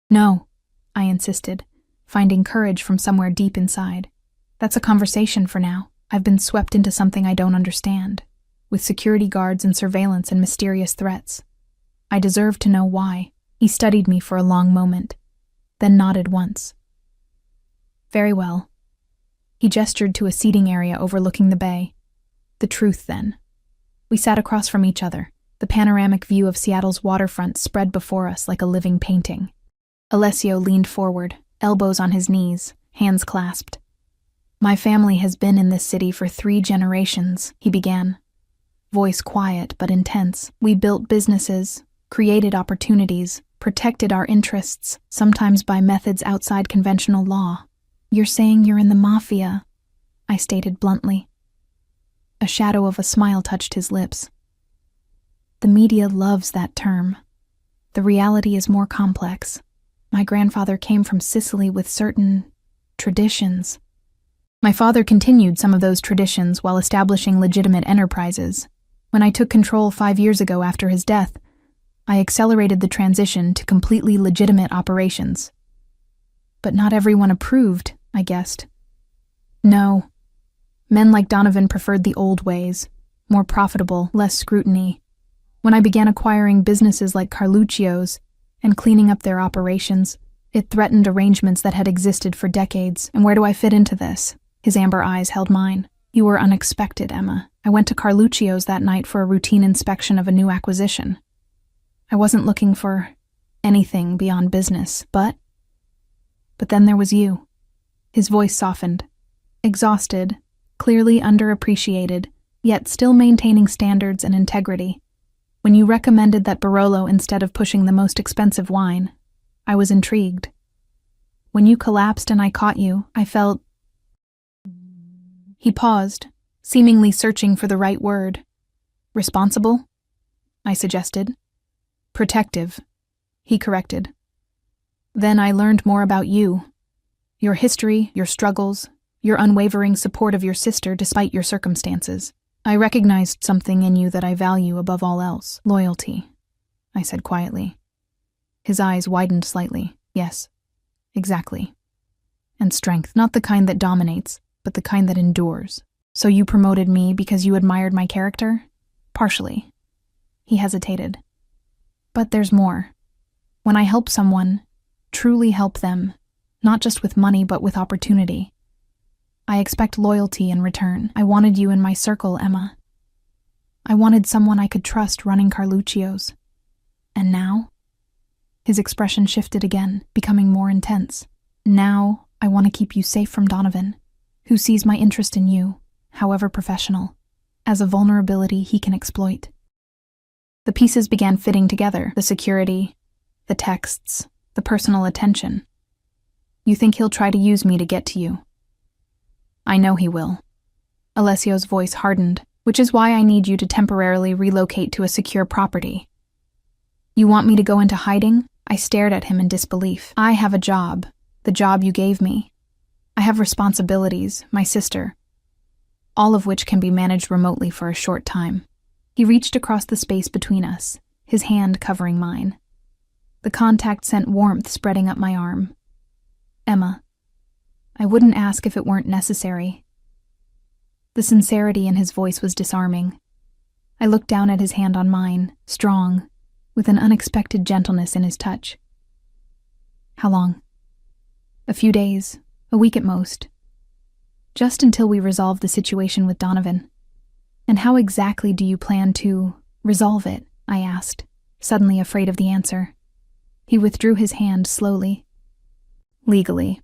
"No," I insisted, finding courage from somewhere deep inside. "That's a conversation for now. I've been swept into something I don't understand, with security guards and surveillance and mysterious threats. I deserve to know why." He studied me for a long moment, then nodded once. "Very well." He gestured to a seating area overlooking the bay. "The truth, then." We sat across from each other, the panoramic view of Seattle's waterfront spread before us like a living painting. Alessio leaned forward, elbows on his knees, hands clasped. "My family has been in this city for 3 generations, he began, voice quiet but intense. "We built businesses, created opportunities, protected our interests, sometimes by methods outside conventional law." "You're saying you're in the mafia," I stated bluntly. A shadow of a smile touched his lips. "The media loves that term. The reality is more complex. My grandfather came from Sicily with certain traditions. My father continued some of those traditions while establishing legitimate enterprises. When I took control 5 years ago after his death, I accelerated the transition to completely legitimate operations. But not everyone approved, I guessed. No. Men like Donovan preferred the old ways, more profitable, less scrutiny. When I began acquiring businesses like Carluccio's, and cleaning up their operations. It threatened arrangements that had existed for decades. And where do I fit into this? His amber eyes held mine. You were unexpected, Emma. I went to Carluccio's that night for a routine inspection of a new acquisition. I wasn't looking for anything beyond business, but then there was you. His voice softened. Exhausted, clearly underappreciated, yet still maintaining standards and integrity. When you recommended that Barolo instead of pushing the most expensive wine, I was intrigued. When you collapsed and I caught you, I felt... He paused, seemingly searching for the right word. Responsible? I suggested. Protective, he corrected. Then I learned more about you. Your history, your struggles, your unwavering support of your sister despite your circumstances. I recognized something in you that I value above all else. Loyalty, I said quietly. His eyes widened slightly. Yes, exactly. And strength, not the kind that dominates, but the kind that endures. So you promoted me because you admired my character? Partially. He hesitated. But there's more. When I help someone, truly help them, not just with money but with opportunity, I expect loyalty in return. I wanted you in my circle, Emma. I wanted someone I could trust running Carluccio's. And now? His expression shifted again, becoming more intense. Now, I want to keep you safe from Donovan, who sees my interest in you, however professional, as a vulnerability he can exploit. The pieces began fitting together, the security, the texts, the personal attention. You think he'll try to use me to get to you? I know he will. Alessio's voice hardened, which is why I need you to temporarily relocate to a secure property. You want me to go into hiding? I stared at him in disbelief. I have a job, the job you gave me. I have responsibilities, my sister, all of which can be managed remotely for a short time. He reached across the space between us, his hand covering mine. The contact sent warmth spreading up my arm. Emma, I wouldn't ask if it weren't necessary. The sincerity in his voice was disarming. I looked down at his hand on mine, strong, with an unexpected gentleness in his touch. How long? A few days, a week at most. Just until we resolve the situation with Donovan. And how exactly do you plan to resolve it? I asked, suddenly afraid of the answer. He withdrew his hand slowly. Legally.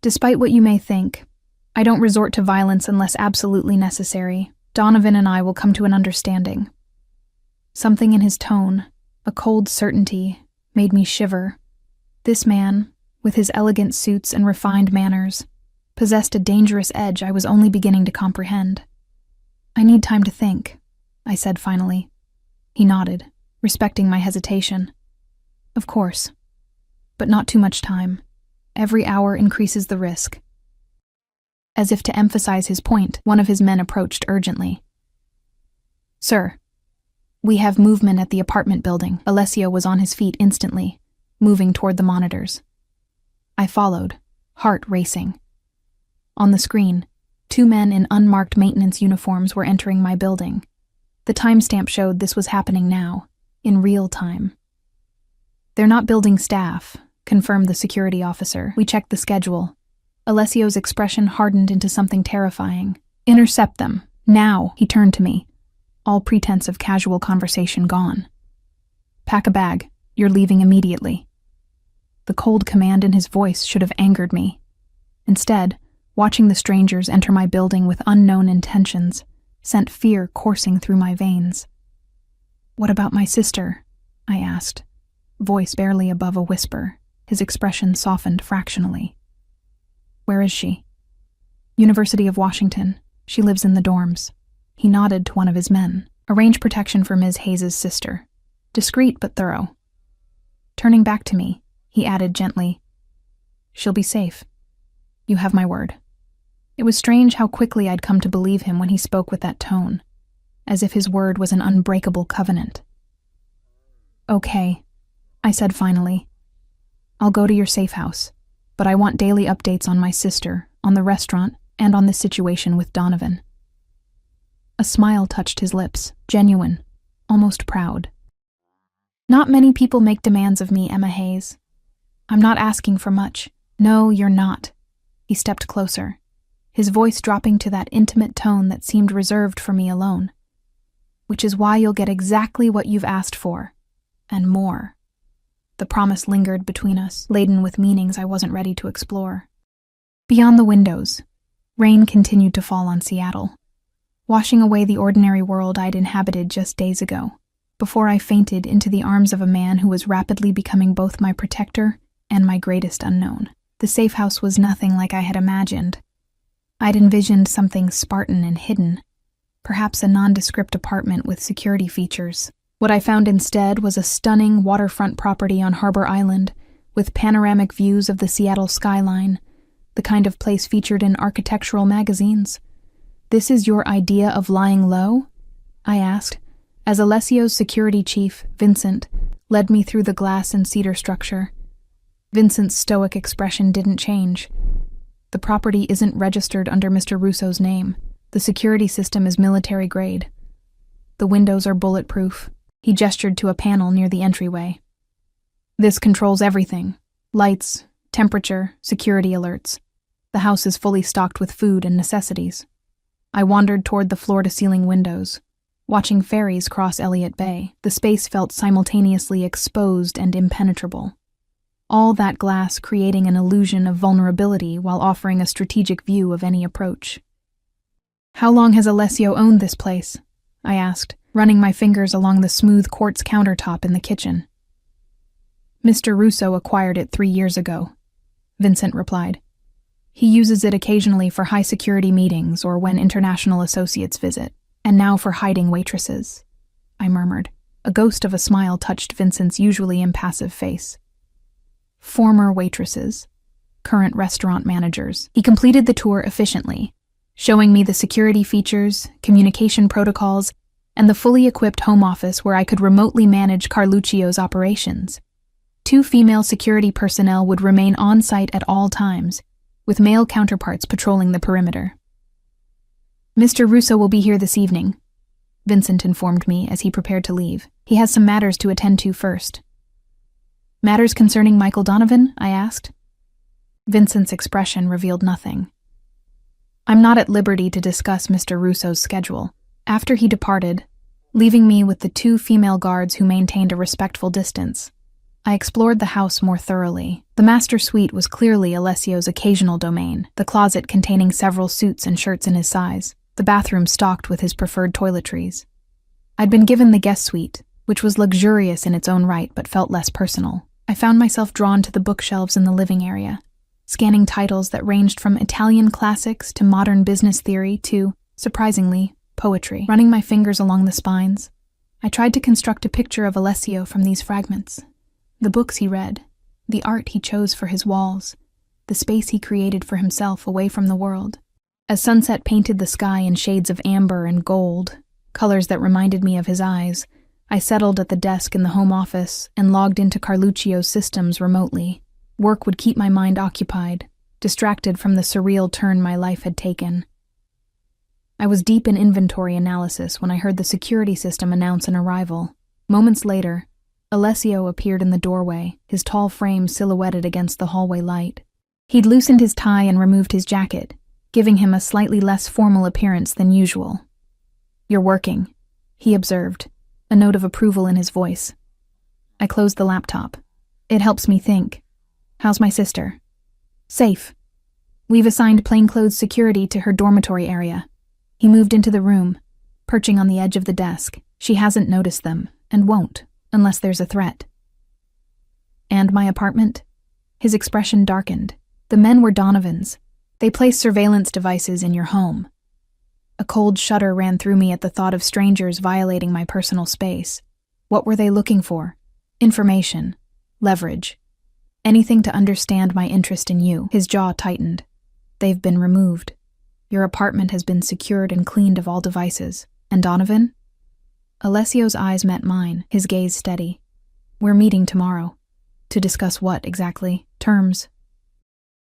Despite what you may think, I don't resort to violence unless absolutely necessary. Donovan and I will come to an understanding. Something in his tone, a cold certainty, made me shiver. This man, with his elegant suits and refined manners, possessed a dangerous edge I was only beginning to comprehend. I need time to think, I said finally. He nodded, respecting my hesitation. Of course. But not too much time. Every hour increases the risk. As if to emphasize his point, one of his men approached urgently. Sir, we have movement at the apartment building. Alessio was on his feet instantly, moving toward the monitors. I followed, heart racing. On the screen, 2 men in unmarked maintenance uniforms were entering my building. The timestamp showed this was happening now, in real time. They're not building staff, confirmed the security officer. We checked the schedule. Alessio's expression hardened into something terrifying. Intercept them, now, he turned to me, all pretense of casual conversation gone. Pack a bag, you're leaving immediately. The cold command in his voice should have angered me. Instead, watching the strangers enter my building with unknown intentions sent fear coursing through my veins. What about my sister? I asked, voice barely above a whisper, his expression softened fractionally. Where is she? University of Washington. She lives in the dorms. He nodded to one of his men. Arrange protection for Ms. Hayes' sister. Discreet but thorough. Turning back to me, he added gently, She'll be safe. You have my word. It was strange how quickly I'd come to believe him when he spoke with that tone, as if his word was an unbreakable covenant. Okay, I said finally. I'll go to your safe house, but I want daily updates on my sister, on the restaurant, and on this situation with Donovan. A smile touched his lips, genuine, almost proud. Not many people make demands of me, Emma Hayes. I'm not asking for much. No, you're not. He stepped closer, his voice dropping to that intimate tone that seemed reserved for me alone. Which is why you'll get exactly what you've asked for, and more. The promise lingered between us, laden with meanings I wasn't ready to explore. Beyond the windows, rain continued to fall on Seattle, washing away the ordinary world I'd inhabited just days ago, before I fainted into the arms of a man who was rapidly becoming both my protector and my greatest unknown. The safe house was nothing like I had imagined. I'd envisioned something Spartan and hidden, perhaps a nondescript apartment with security features. What I found instead was a stunning waterfront property on Harbor Island, with panoramic views of the Seattle skyline, the kind of place featured in architectural magazines. "This is your idea of lying low?" I asked, as Alessio's security chief, Vincent, led me through the glass and cedar structure. Vincent's stoic expression didn't change. "The property isn't registered under Mr. Russo's name. The security system is military grade. The windows are bulletproof." He gestured to a panel near the entryway. "This controls everything. Lights, temperature, security alerts. The house is fully stocked with food and necessities." I wandered toward the floor-to-ceiling windows, watching ferries cross Elliott Bay. The space felt simultaneously exposed and impenetrable. All that glass creating an illusion of vulnerability while offering a strategic view of any approach. "How long has Alessio owned this place?" I asked, running my fingers along the smooth quartz countertop in the kitchen. "Mr. Russo acquired it 3 years ago," Vincent replied. "He uses it occasionally for high-security meetings or when international associates visit, and now for hiding waitresses," I murmured. A ghost of a smile touched Vincent's usually impassive face. "Former waitresses, current restaurant managers." He completed the tour efficiently, showing me the security features, communication protocols, and the fully equipped home office where I could remotely manage Carluccio's operations. 2 female security personnel would remain on site at all times, with male counterparts patrolling the perimeter. "Mr. Russo will be here this evening," Vincent informed me as he prepared to leave. "He has some matters to attend to first." "Matters concerning Michael Donovan?" I asked. Vincent's expression revealed nothing. "I'm not at liberty to discuss Mr. Russo's schedule." After he departed, leaving me with the 2 female guards who maintained a respectful distance, I explored the house more thoroughly. The master suite was clearly Alessio's occasional domain, the closet containing several suits and shirts in his size, the bathroom stocked with his preferred toiletries. I'd been given the guest suite, which was luxurious in its own right but felt less personal. I found myself drawn to the bookshelves in the living area, scanning titles that ranged from Italian classics to modern business theory to, surprisingly, poetry. Running my fingers along the spines, I tried to construct a picture of Alessio from these fragments. The books he read, the art he chose for his walls, the space he created for himself away from the world. As sunset painted the sky in shades of amber and gold, colors that reminded me of his eyes, I settled at the desk in the home office and logged into Carluccio's systems remotely. Work would keep my mind occupied, distracted from the surreal turn my life had taken. I was deep in inventory analysis when I heard the security system announce an arrival. Moments later, Alessio appeared in the doorway, his tall frame silhouetted against the hallway light. He'd loosened his tie and removed his jacket, giving him a slightly less formal appearance than usual. "You're working," he observed, a note of approval in his voice. I closed the laptop. "It helps me think. How's my sister?" "Safe. We've assigned plainclothes security to her dormitory area." He moved into the room, perching on the edge of the desk. "She hasn't noticed them, and won't, unless there's a threat." "And my apartment?" His expression darkened. "The men were Donovans. They placed surveillance devices in your home." A cold shudder ran through me at the thought of strangers violating my personal space. What were they looking for? Information. Leverage. Anything to understand my interest in you. His jaw tightened. "They've been removed. Your apartment has been secured and cleaned of all devices. And Donovan?" Alessio's eyes met mine, his gaze steady. "We're meeting tomorrow." "To discuss what, exactly? Terms?"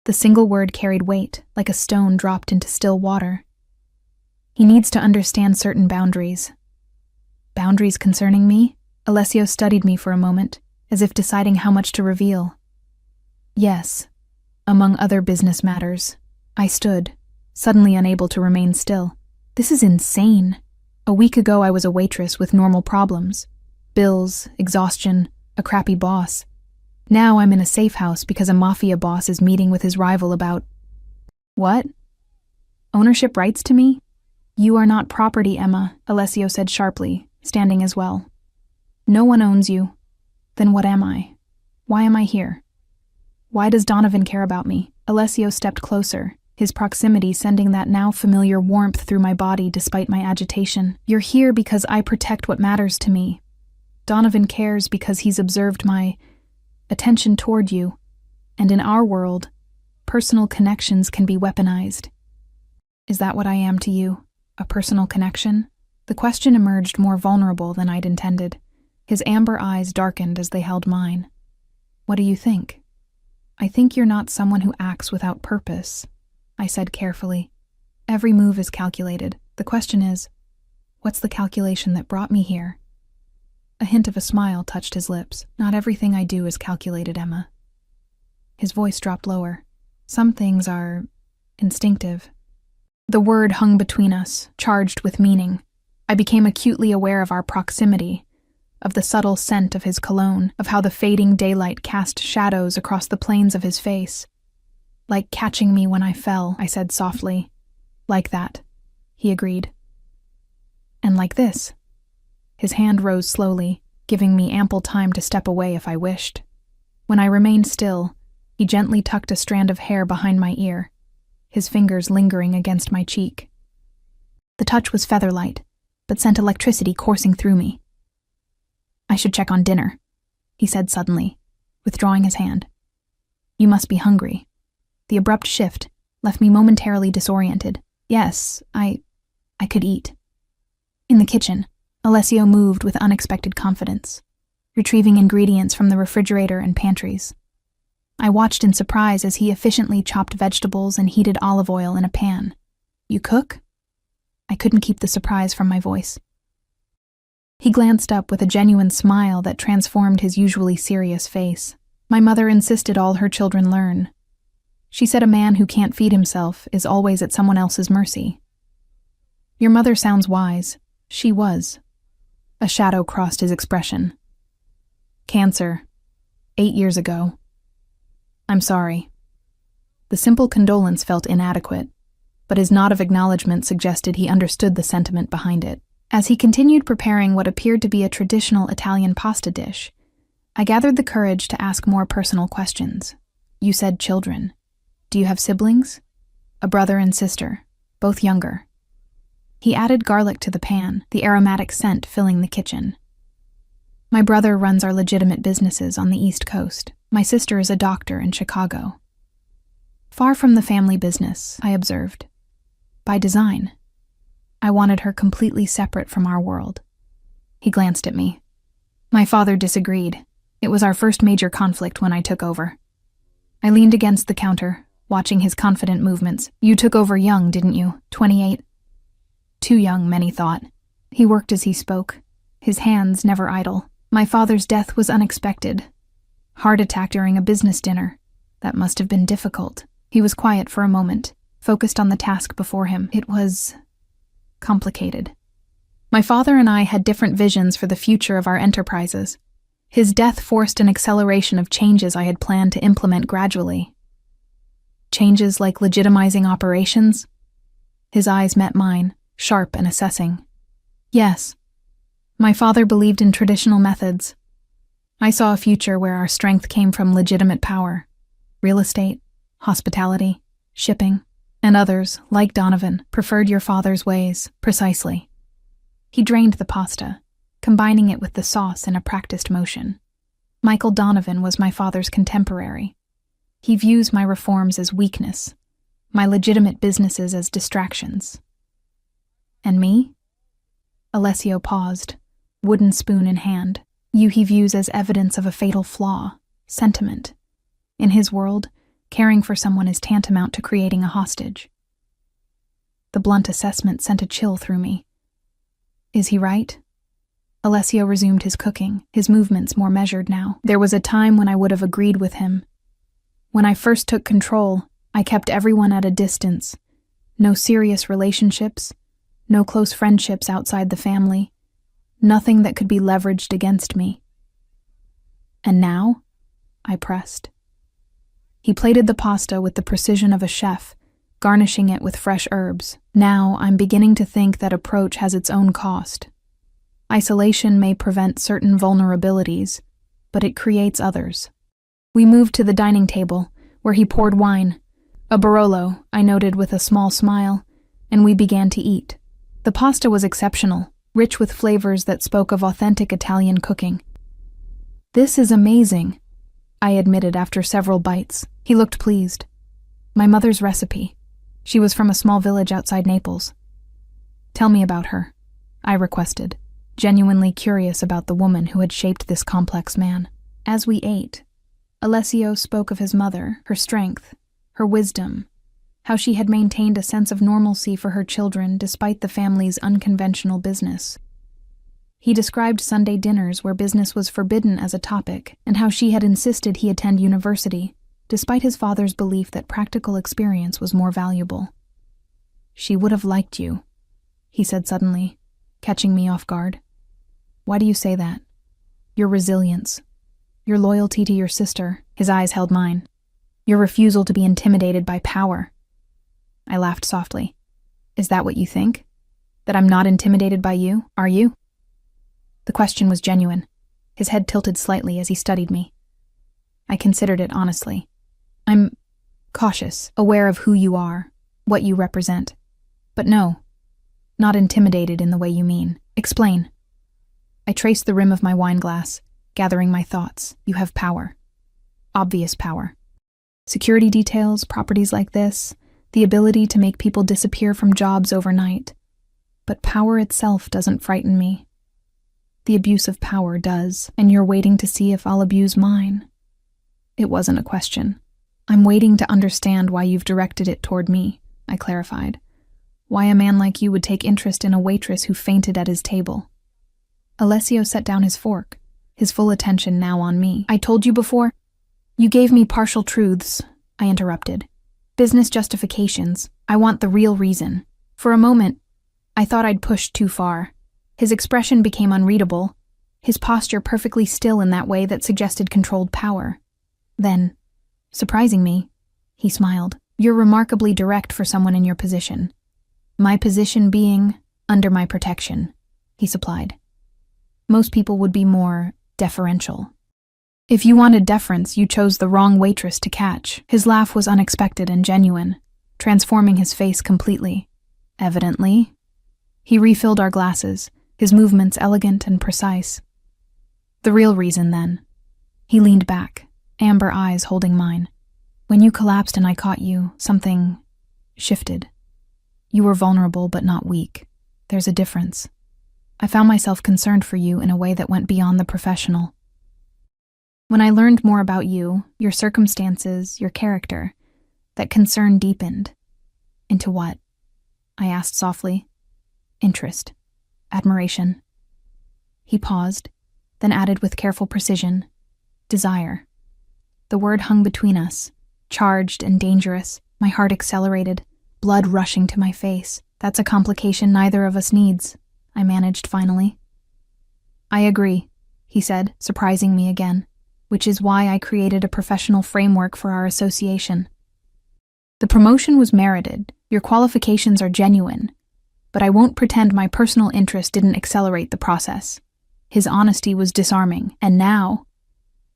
The single word carried weight, like a stone dropped into still water. "He needs to understand certain boundaries." "Boundaries concerning me?" Alessio studied me for a moment, as if deciding how much to reveal. Yes, among other business matters. I stood, suddenly unable to remain still. This is insane. A week ago I was a waitress with normal problems. Bills, exhaustion, a crappy boss. Now I'm in a safe house because a mafia boss is meeting with his rival about… What? Ownership rights to me? You are not property, Emma, Alessio said sharply, standing as well. No one owns you. Then what am I? Why am I here? Why does Donovan care about me? Alessio stepped closer, his proximity sending that now familiar warmth through my body despite my agitation. You're here because I protect what matters to me. Donovan cares because he's observed my attention toward you, and in our world, personal connections can be weaponized. Is that what I am to you? A personal connection? The question emerged more vulnerable than I'd intended. His amber eyes darkened as they held mine. What do you think? I think you're not someone who acts without purpose, I said carefully. Every move is calculated. The question is, what's the calculation that brought me here? A hint of a smile touched his lips. Not everything I do is calculated, Emma. His voice dropped lower. Some things are instinctive. The word hung between us, charged with meaning. I became acutely aware of our proximity, of the subtle scent of his cologne, of how the fading daylight cast shadows across the planes of his face. Like catching me when I fell, I said softly. Like that, he agreed. And like this. His hand rose slowly, giving me ample time to step away if I wished. When I remained still, he gently tucked a strand of hair behind my ear, his fingers lingering against my cheek. The touch was feather-light, but sent electricity coursing through me. I should check on dinner, he said suddenly, withdrawing his hand. You must be hungry. The abrupt shift left me momentarily disoriented. Yes, I could eat. In the kitchen, Alessio moved with unexpected confidence, retrieving ingredients from the refrigerator and pantries. I watched in surprise as he efficiently chopped vegetables and heated olive oil in a pan. You cook? I couldn't keep the surprise from my voice. He glanced up with a genuine smile that transformed his usually serious face. My mother insisted all her children learn. She said a man who can't feed himself is always at someone else's mercy. Your mother sounds wise. She was. A shadow crossed his expression. Cancer. 8 years ago. I'm sorry. The simple condolence felt inadequate, but his nod of acknowledgement suggested he understood the sentiment behind it. As he continued preparing what appeared to be a traditional Italian pasta dish, I gathered the courage to ask more personal questions. You said children. Do you have siblings? A brother and sister, both younger. He added garlic to the pan, the aromatic scent filling the kitchen. My brother runs our legitimate businesses on the East Coast. My sister is a doctor in Chicago. Far from the family business, I observed. By design. I wanted her completely separate from our world. He glanced at me. My father disagreed. It was our first major conflict when I took over. I leaned against the counter, watching his confident movements. You took over young, didn't you? 28? Too young, many thought. He worked as he spoke, his hands never idle. My father's death was unexpected. Heart attack during a business dinner. That must have been difficult. He was quiet for a moment, focused on the task before him. It was complicated. My father and I had different visions for the future of our enterprises. His death forced an acceleration of changes I had planned to implement gradually. Changes like legitimizing operations? His eyes met mine, sharp and assessing. Yes, my father believed in traditional methods. I saw a future where our strength came from legitimate power. Real estate, hospitality, shipping, and others, like Donovan, preferred your father's ways, precisely. He drained the pasta, combining it with the sauce in a practiced motion. Michael Donovan was my father's contemporary. He views my reforms as weakness, my legitimate businesses as distractions. And me? Alessio paused, wooden spoon in hand. You he views as evidence of a fatal flaw, sentiment. In his world, caring for someone is tantamount to creating a hostage. The blunt assessment sent a chill through me. Is he right? Alessio resumed his cooking, his movements more measured now. There was a time when I would have agreed with him. When I first took control, I kept everyone at a distance. No serious relationships, no close friendships outside the family, nothing that could be leveraged against me. And now? I pressed. He plated the pasta with the precision of a chef, garnishing it with fresh herbs. Now I'm beginning to think that approach has its own cost. Isolation may prevent certain vulnerabilities, but it creates others. We moved to the dining table, where he poured wine. A Barolo, I noted with a small smile, and we began to eat. The pasta was exceptional, rich with flavors that spoke of authentic Italian cooking. "This is amazing," I admitted after several bites. He looked pleased. "My mother's recipe. She was from a small village outside Naples." "Tell me about her," I requested, genuinely curious about the woman who had shaped this complex man. As we ate, Alessio spoke of his mother, her strength, her wisdom, how she had maintained a sense of normalcy for her children despite the family's unconventional business. He described Sunday dinners where business was forbidden as a topic, and how she had insisted he attend university, despite his father's belief that practical experience was more valuable. "She would have liked you," he said suddenly, catching me off guard. "Why do you say that?" "Your resilience, your loyalty to your sister," his eyes held mine, "your refusal to be intimidated by power." I laughed softly. "Is that what you think? That I'm not intimidated by you, are you?" The question was genuine. His head tilted slightly as he studied me. I considered it honestly. "I'm cautious, aware of who you are, what you represent. But no, not intimidated in the way you mean. Explain." I traced the rim of my wine glass, gathering my thoughts. "You have power. Obvious power. Security details, properties like this, the ability to make people disappear from jobs overnight. But power itself doesn't frighten me. The abuse of power does, and you're waiting to see if I'll abuse mine." It wasn't a question. "I'm waiting to understand why you've directed it toward me," I clarified. "Why a man like you would take interest in a waitress who fainted at his table." Alessio set down his fork, his full attention now on me. "I told you before." "You gave me partial truths," I interrupted. "Business justifications. I want the real reason." For a moment, I thought I'd pushed too far. His expression became unreadable, his posture perfectly still in that way that suggested controlled power. Then, surprising me, he smiled. "You're remarkably direct for someone in your position." "My position being under my protection," he supplied. "Most people would be more deferential." "If you wanted deference, you chose the wrong waitress to catch." His laugh was unexpected and genuine, transforming his face completely. "Evidently." He refilled our glasses, his movements elegant and precise. "The real reason, then." He leaned back, amber eyes holding mine. "When you collapsed and I caught you, something shifted. You were vulnerable but not weak. There's a difference. I found myself concerned for you in a way that went beyond the professional. When I learned more about you, your circumstances, your character, that concern deepened." "Into what?" I asked softly. "Interest. Admiration." He paused, then added with careful precision, "Desire." The word hung between us, charged and dangerous. My heart accelerated, blood rushing to my face. "That's a complication neither of us needs," I managed finally. "I agree," he said, surprising me again, "which is why I created a professional framework for our association. The promotion was merited, your qualifications are genuine, but I won't pretend my personal interest didn't accelerate the process." His honesty was disarming. "And now?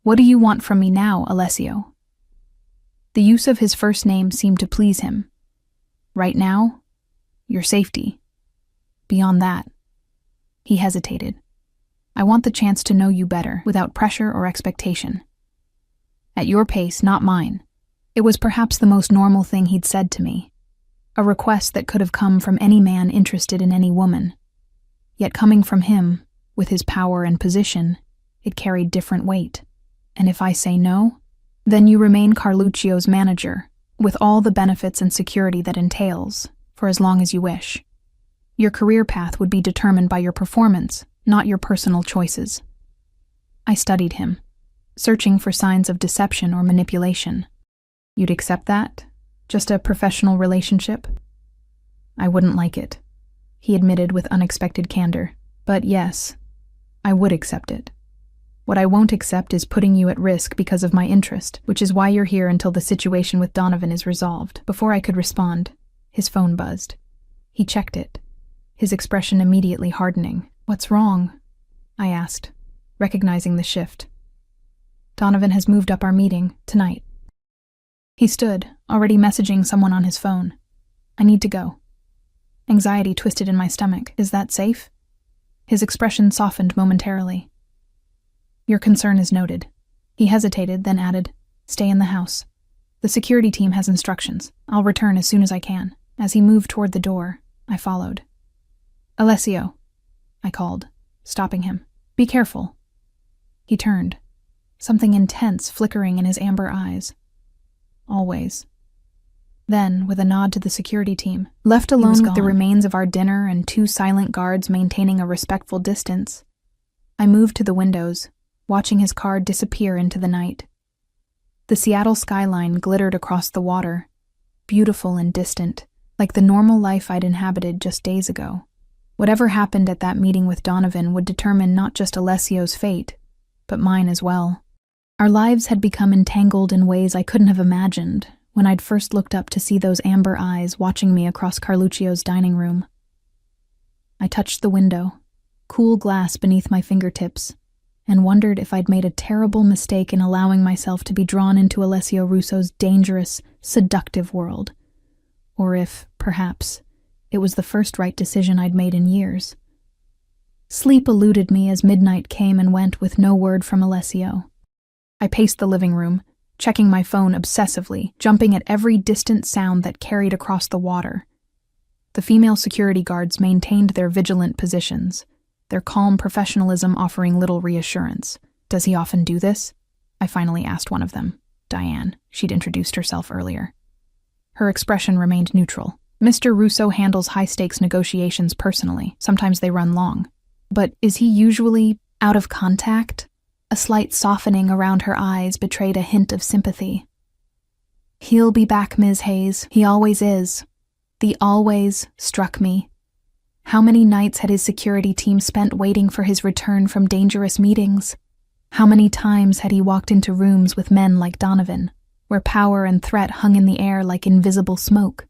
What do you want from me now, Alessio?" The use of his first name seemed to please him. "Right now? Your safety. Beyond that." He hesitated. "I want the chance to know you better, without pressure or expectation. At your pace, not mine." It was perhaps the most normal thing he'd said to me. A request that could have come from any man interested in any woman. Yet coming from him, with his power and position, it carried different weight. "And if I say no, then you remain Carluccio's manager, with all the benefits and security that entails, for as long as you wish. Your career path would be determined by your performance, not your personal choices. I studied him, searching for signs of deception or manipulation. You'd accept that? Just a professional relationship? I wouldn't like it, he admitted with unexpected candor. But yes, I would accept it. What I won't accept is putting you at risk because of my interest, which is why you're here until the situation with Donovan is resolved. Before I could respond, his phone buzzed. He checked it, his expression immediately hardening. What's wrong? I asked, recognizing the shift. Donovan has moved up our meeting, tonight. He stood, already messaging someone on his phone. I need to go. Anxiety twisted in my stomach. Is that safe? His expression softened momentarily. Your concern is noted. He hesitated, then added, stay in the house. The security team has instructions. I'll return as soon as I can. As he moved toward the door, I followed. Alessio, I called, stopping him. Be careful. He turned, something intense flickering in his amber eyes. Always. Then, with a nod to the security team, left alone with the remains of our dinner and 2 silent guards maintaining a respectful distance, I moved to the windows, watching his car disappear into the night. The Seattle skyline glittered across the water, beautiful and distant, like the normal life I'd inhabited just days ago. Whatever happened at that meeting with Donovan would determine not just Alessio's fate, but mine as well. Our lives had become entangled in ways I couldn't have imagined when I'd first looked up to see those amber eyes watching me across Carluccio's dining room. I touched the window, cool glass beneath my fingertips, and wondered if I'd made a terrible mistake in allowing myself to be drawn into Alessio Russo's dangerous, seductive world, or if, perhaps, it was the first right decision I'd made in years. Sleep eluded me as midnight came and went with no word from Alessio. I paced the living room, checking my phone obsessively, jumping at every distant sound that carried across the water. The female security guards maintained their vigilant positions, their calm professionalism offering little reassurance. Does he often do this? I finally asked one of them, Diane. She'd introduced herself earlier. Her expression remained neutral. Mr. Russo handles high-stakes negotiations personally. Sometimes they run long. But is he usually out of contact? A slight softening around her eyes betrayed a hint of sympathy. He'll be back, Ms. Hayes. He always is. The always struck me. How many nights had his security team spent waiting for his return from dangerous meetings? How many times had he walked into rooms with men like Donovan, where power and threat hung in the air like invisible smoke?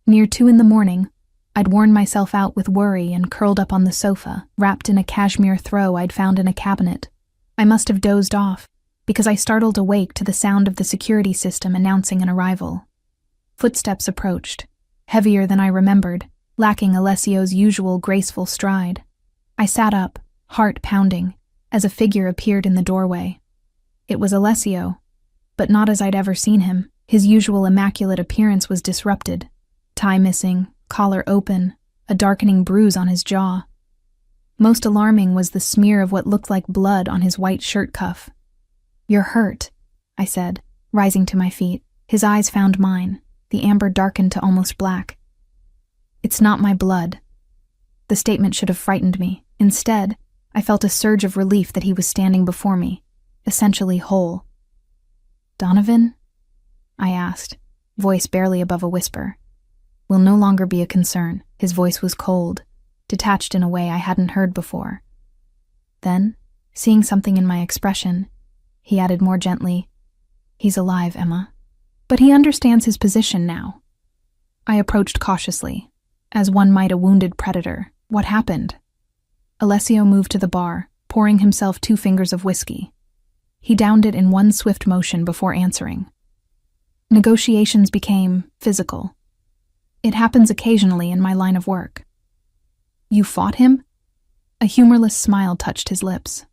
Near 2 a.m, I'd worn myself out with worry and curled up on the sofa, wrapped in a cashmere throw I'd found in a cabinet. I must have dozed off, because I startled awake to the sound of the security system announcing an arrival. Footsteps approached, heavier than I remembered, lacking Alessio's usual graceful stride. I sat up, heart pounding, as a figure appeared in the doorway. It was Alessio, but not as I'd ever seen him. His usual immaculate appearance was disrupted. Tie missing, collar open, a darkening bruise on his jaw. Most alarming was the smear of what looked like blood on his white shirt cuff. You're hurt, I said, rising to my feet. His eyes found mine, the amber darkened to almost black. It's not my blood. The statement should have frightened me. Instead, I felt a surge of relief that he was standing before me, essentially whole. Donovan? I asked, voice barely above a whisper. Will no longer be a concern. His voice was cold, detached in a way I hadn't heard before. Then, seeing something in my expression, he added more gently, He's alive, Emma. But he understands his position now. I approached cautiously, as one might a wounded predator. What happened? Alessio moved to the bar, pouring himself 2 fingers of whiskey. He downed it in one swift motion before answering. Negotiations became physical. It happens occasionally in my line of work. You fought him? A humorless smile touched his lips.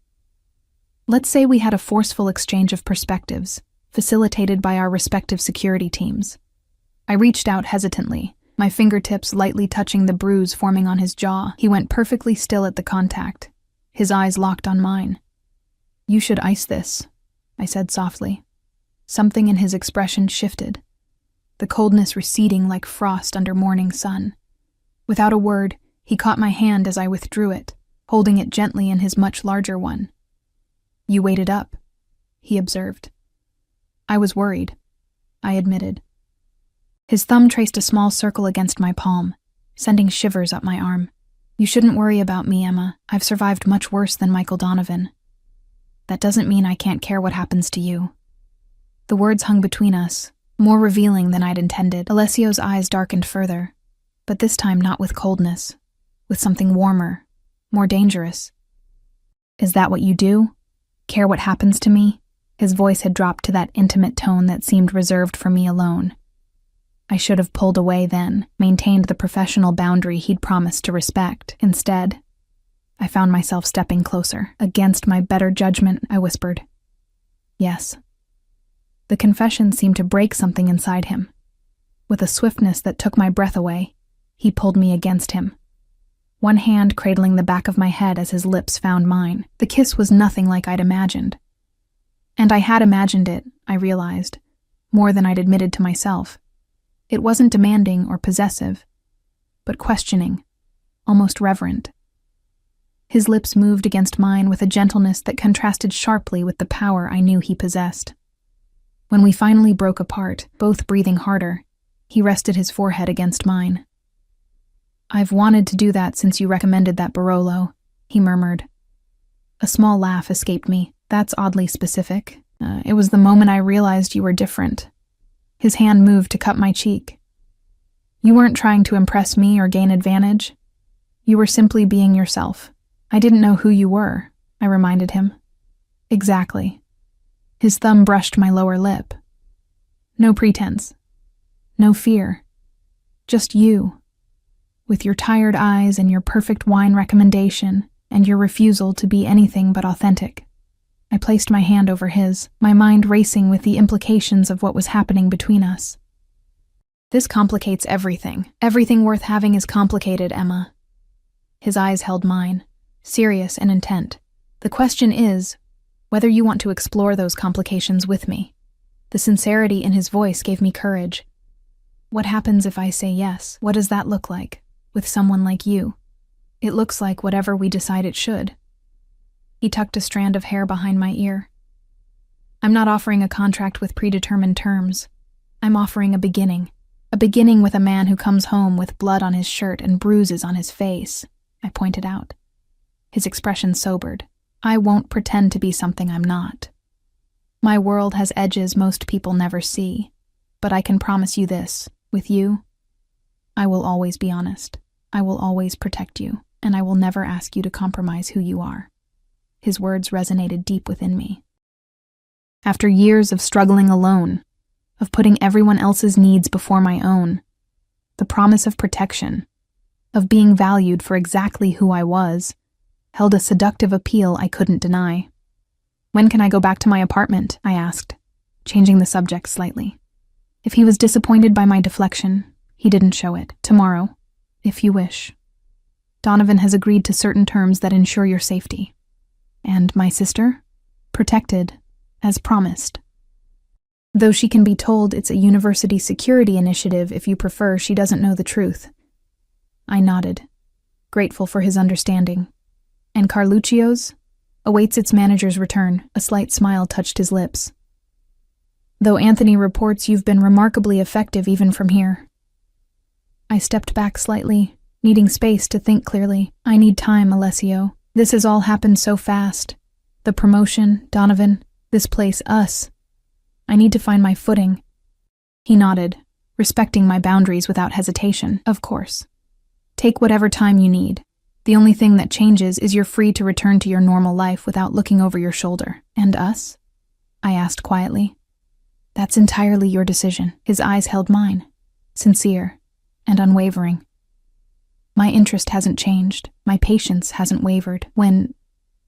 Let's say we had a forceful exchange of perspectives, facilitated by our respective security teams. I reached out hesitantly, my fingertips lightly touching the bruise forming on his jaw. He went perfectly still at the contact, his eyes locked on mine. You should ice this, I said softly. Something in his expression shifted, the coldness receding like frost under morning sun. Without a word, he caught my hand as I withdrew it, holding it gently in his much larger one. "You waited up," he observed. "I was worried," I admitted. His thumb traced a small circle against my palm, sending shivers up my arm. "You shouldn't worry about me, Emma. I've survived much worse than Michael Donovan. That doesn't mean I can't care what happens to you." The words hung between us, more revealing than I'd intended. Alessio's eyes darkened further, but this time not with coldness, with something warmer, more dangerous. "Is that what you do? Care what happens to me?" His voice had dropped to that intimate tone that seemed reserved for me alone. I should have pulled away then, maintained the professional boundary he'd promised to respect. Instead, I found myself stepping closer. "Against my better judgment," I whispered. "Yes." The confession seemed to break something inside him. With a swiftness that took my breath away, he pulled me against him, one hand cradling the back of my head as his lips found mine. The kiss was nothing like I'd imagined. And I had imagined it, I realized, more than I'd admitted to myself. It wasn't demanding or possessive, but questioning, almost reverent. His lips moved against mine with a gentleness that contrasted sharply with the power I knew he possessed. When we finally broke apart, both breathing harder, he rested his forehead against mine. "I've wanted to do that since you recommended that Barolo," he murmured. A small laugh escaped me. "That's oddly specific. It was the moment I realized you were different." His hand moved to cup my cheek. "You weren't trying to impress me or gain advantage. You were simply being yourself." "I didn't know who you were," I reminded him. "Exactly." His thumb brushed my lower lip. "No pretense. No fear. Just you. With your tired eyes and your perfect wine recommendation and your refusal to be anything but authentic." I placed my hand over his, my mind racing with the implications of what was happening between us. "This complicates everything. Everything worth having is complicated, Emma." His eyes held mine, serious and intent. "The question is whether you want to explore those complications with me." The sincerity in his voice gave me courage. "What happens if I say yes? What does that look like, with someone like you?" "It looks like whatever we decide it should." He tucked a strand of hair behind my ear. "I'm not offering a contract with predetermined terms. I'm offering a beginning with a man who comes home with blood on his shirt and bruises on his face," I pointed out. His expression sobered. "I won't pretend to be something I'm not. My world has edges most people never see, but I can promise you this, with you, I will always be honest. I will always protect you, and I will never ask you to compromise who you are." His words resonated deep within me. After years of struggling alone, of putting everyone else's needs before my own, the promise of protection, of being valued for exactly who I was, held a seductive appeal I couldn't deny. "When can I go back to my apartment?" I asked, changing the subject slightly. If he was disappointed by my deflection, he didn't show it. "Tomorrow, if you wish. Donovan has agreed to certain terms that ensure your safety. And my sister? Protected, as promised. Though she can be told it's a university security initiative if you prefer, she doesn't know the truth." I nodded, grateful for his understanding. "And Carluccio's? Awaits its manager's return." A slight smile touched his lips. "Though Anthony reports you've been remarkably effective even from here." I stepped back slightly, needing space to think clearly. "I need time, Alessio. This has all happened so fast. The promotion, Donovan, this place, us. I need to find my footing." He nodded, respecting my boundaries without hesitation. "Of course. Take whatever time you need. The only thing that changes is you're free to return to your normal life without looking over your shoulder." "And us?" I asked quietly. "That's entirely your decision." His eyes held mine, sincere and unwavering. "My interest hasn't changed. My patience hasn't wavered.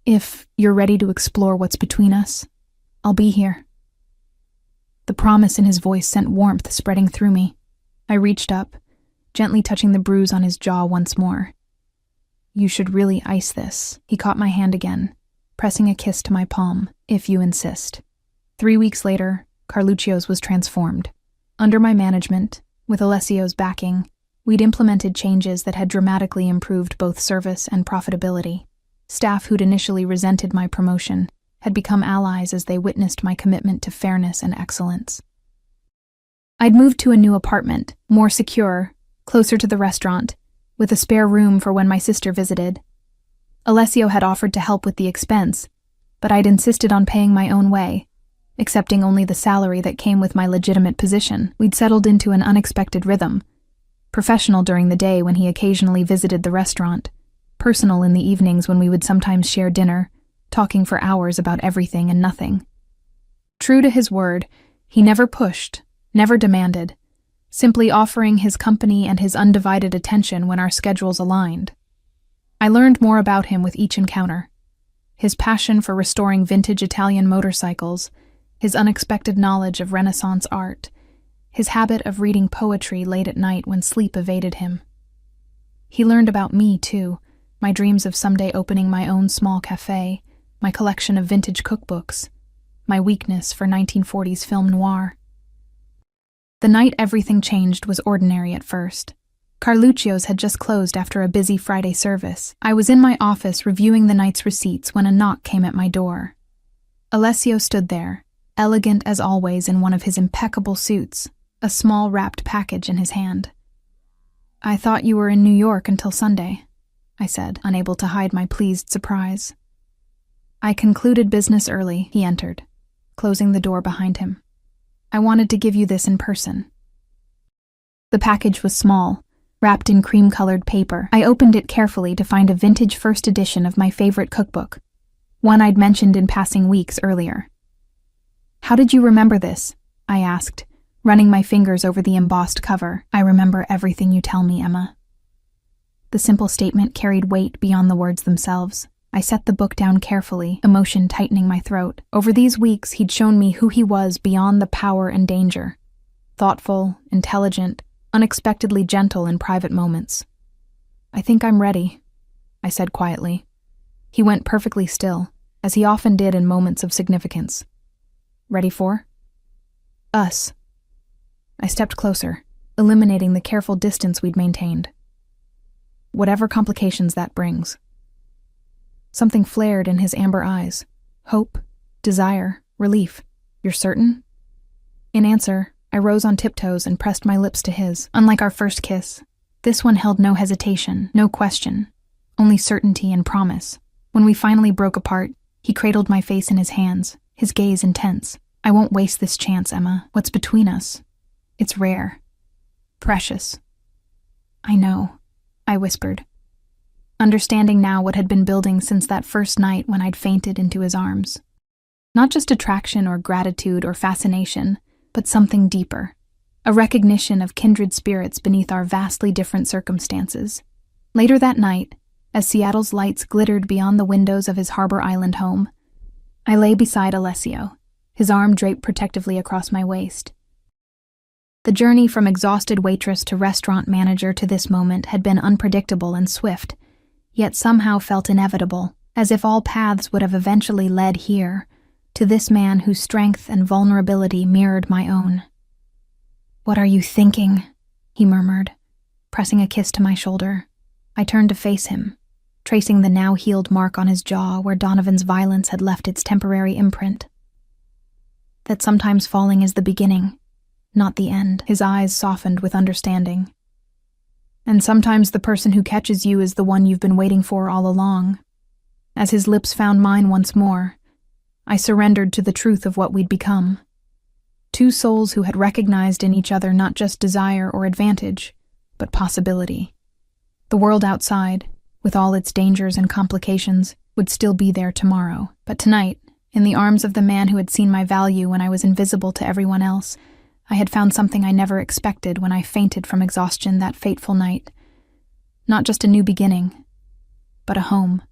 If you're ready to explore what's between us, I'll be here." The promise in his voice sent warmth spreading through me. I reached up, gently touching the bruise on his jaw once more. "You should really ice this." He caught my hand again, pressing a kiss to my palm. "If you insist." 3 weeks later, Carluccio's was transformed. Under my management, with Alessio's backing, we'd implemented changes that had dramatically improved both service and profitability. Staff who'd initially resented my promotion had become allies as they witnessed my commitment to fairness and excellence. I'd moved to a new apartment, more secure, closer to the restaurant, with a spare room for when my sister visited. Alessio had offered to help with the expense, but I'd insisted on paying my own way, accepting only the salary that came with my legitimate position. We'd settled into an unexpected rhythm, professional during the day when he occasionally visited the restaurant, personal in the evenings when we would sometimes share dinner, talking for hours about everything and nothing. True to his word, he never pushed, never demanded, simply offering his company and his undivided attention when our schedules aligned. I learned more about him with each encounter. His passion for restoring vintage Italian motorcycles, his unexpected knowledge of Renaissance art, his habit of reading poetry late at night when sleep evaded him. He learned about me, too, my dreams of someday opening my own small cafe, my collection of vintage cookbooks, my weakness for 1940s film noir. The night everything changed was ordinary at first. Carluccio's had just closed after a busy Friday service. I was in my office reviewing the night's receipts when a knock came at my door. Alessio stood there, elegant as always in one of his impeccable suits, a small wrapped package in his hand. "I thought you were in New York until Sunday," I said, unable to hide my pleased surprise. "I concluded business early," he entered, closing the door behind him. "I wanted to give you this in person." The package was small, wrapped in cream-colored paper. I opened it carefully to find a vintage first edition of my favorite cookbook, one I'd mentioned in passing weeks earlier. "How did you remember this?" I asked, running my fingers over the embossed cover. "I remember everything you tell me, Emma." The simple statement carried weight beyond the words themselves. I set the book down carefully, emotion tightening my throat. Over these weeks, he'd shown me who he was beyond the power and danger. Thoughtful, intelligent, unexpectedly gentle in private moments. "I think I'm ready," I said quietly. He went perfectly still, as he often did in moments of significance. "Ready for?" "Us." I stepped closer, eliminating the careful distance we'd maintained. "Whatever complications that brings." Something flared in his amber eyes. Hope, desire, relief. "You're certain?" In answer, I rose on tiptoes and pressed my lips to his. Unlike our first kiss, this one held no hesitation, no question, only certainty and promise. When we finally broke apart, he cradled my face in his hands, his gaze intense. "I won't waste this chance, Emma. What's between us? It's rare. Precious." "I know," I whispered, understanding now what had been building since that first night when I'd fainted into his arms. Not just attraction or gratitude or fascination, but something deeper, a recognition of kindred spirits beneath our vastly different circumstances. Later that night, as Seattle's lights glittered beyond the windows of his Harbor Island home, I lay beside Alessio, his arm draped protectively across my waist. The journey from exhausted waitress to restaurant manager to this moment had been unpredictable and swift, yet somehow felt inevitable, as if all paths would have eventually led here, to this man whose strength and vulnerability mirrored my own. "What are you thinking?" he murmured, pressing a kiss to my shoulder. I turned to face him, tracing the now-healed mark on his jaw where Donovan's violence had left its temporary imprint. "That sometimes falling is the beginning, not the end." His eyes softened with understanding. "And sometimes the person who catches you is the one you've been waiting for all along." As his lips found mine once more, I surrendered to the truth of what we'd become. Two souls who had recognized in each other not just desire or advantage, but possibility. The world outside, with all its dangers and complications, would still be there tomorrow. But tonight, in the arms of the man who had seen my value when I was invisible to everyone else, I had found something I never expected when I fainted from exhaustion that fateful night. Not just a new beginning, but a home.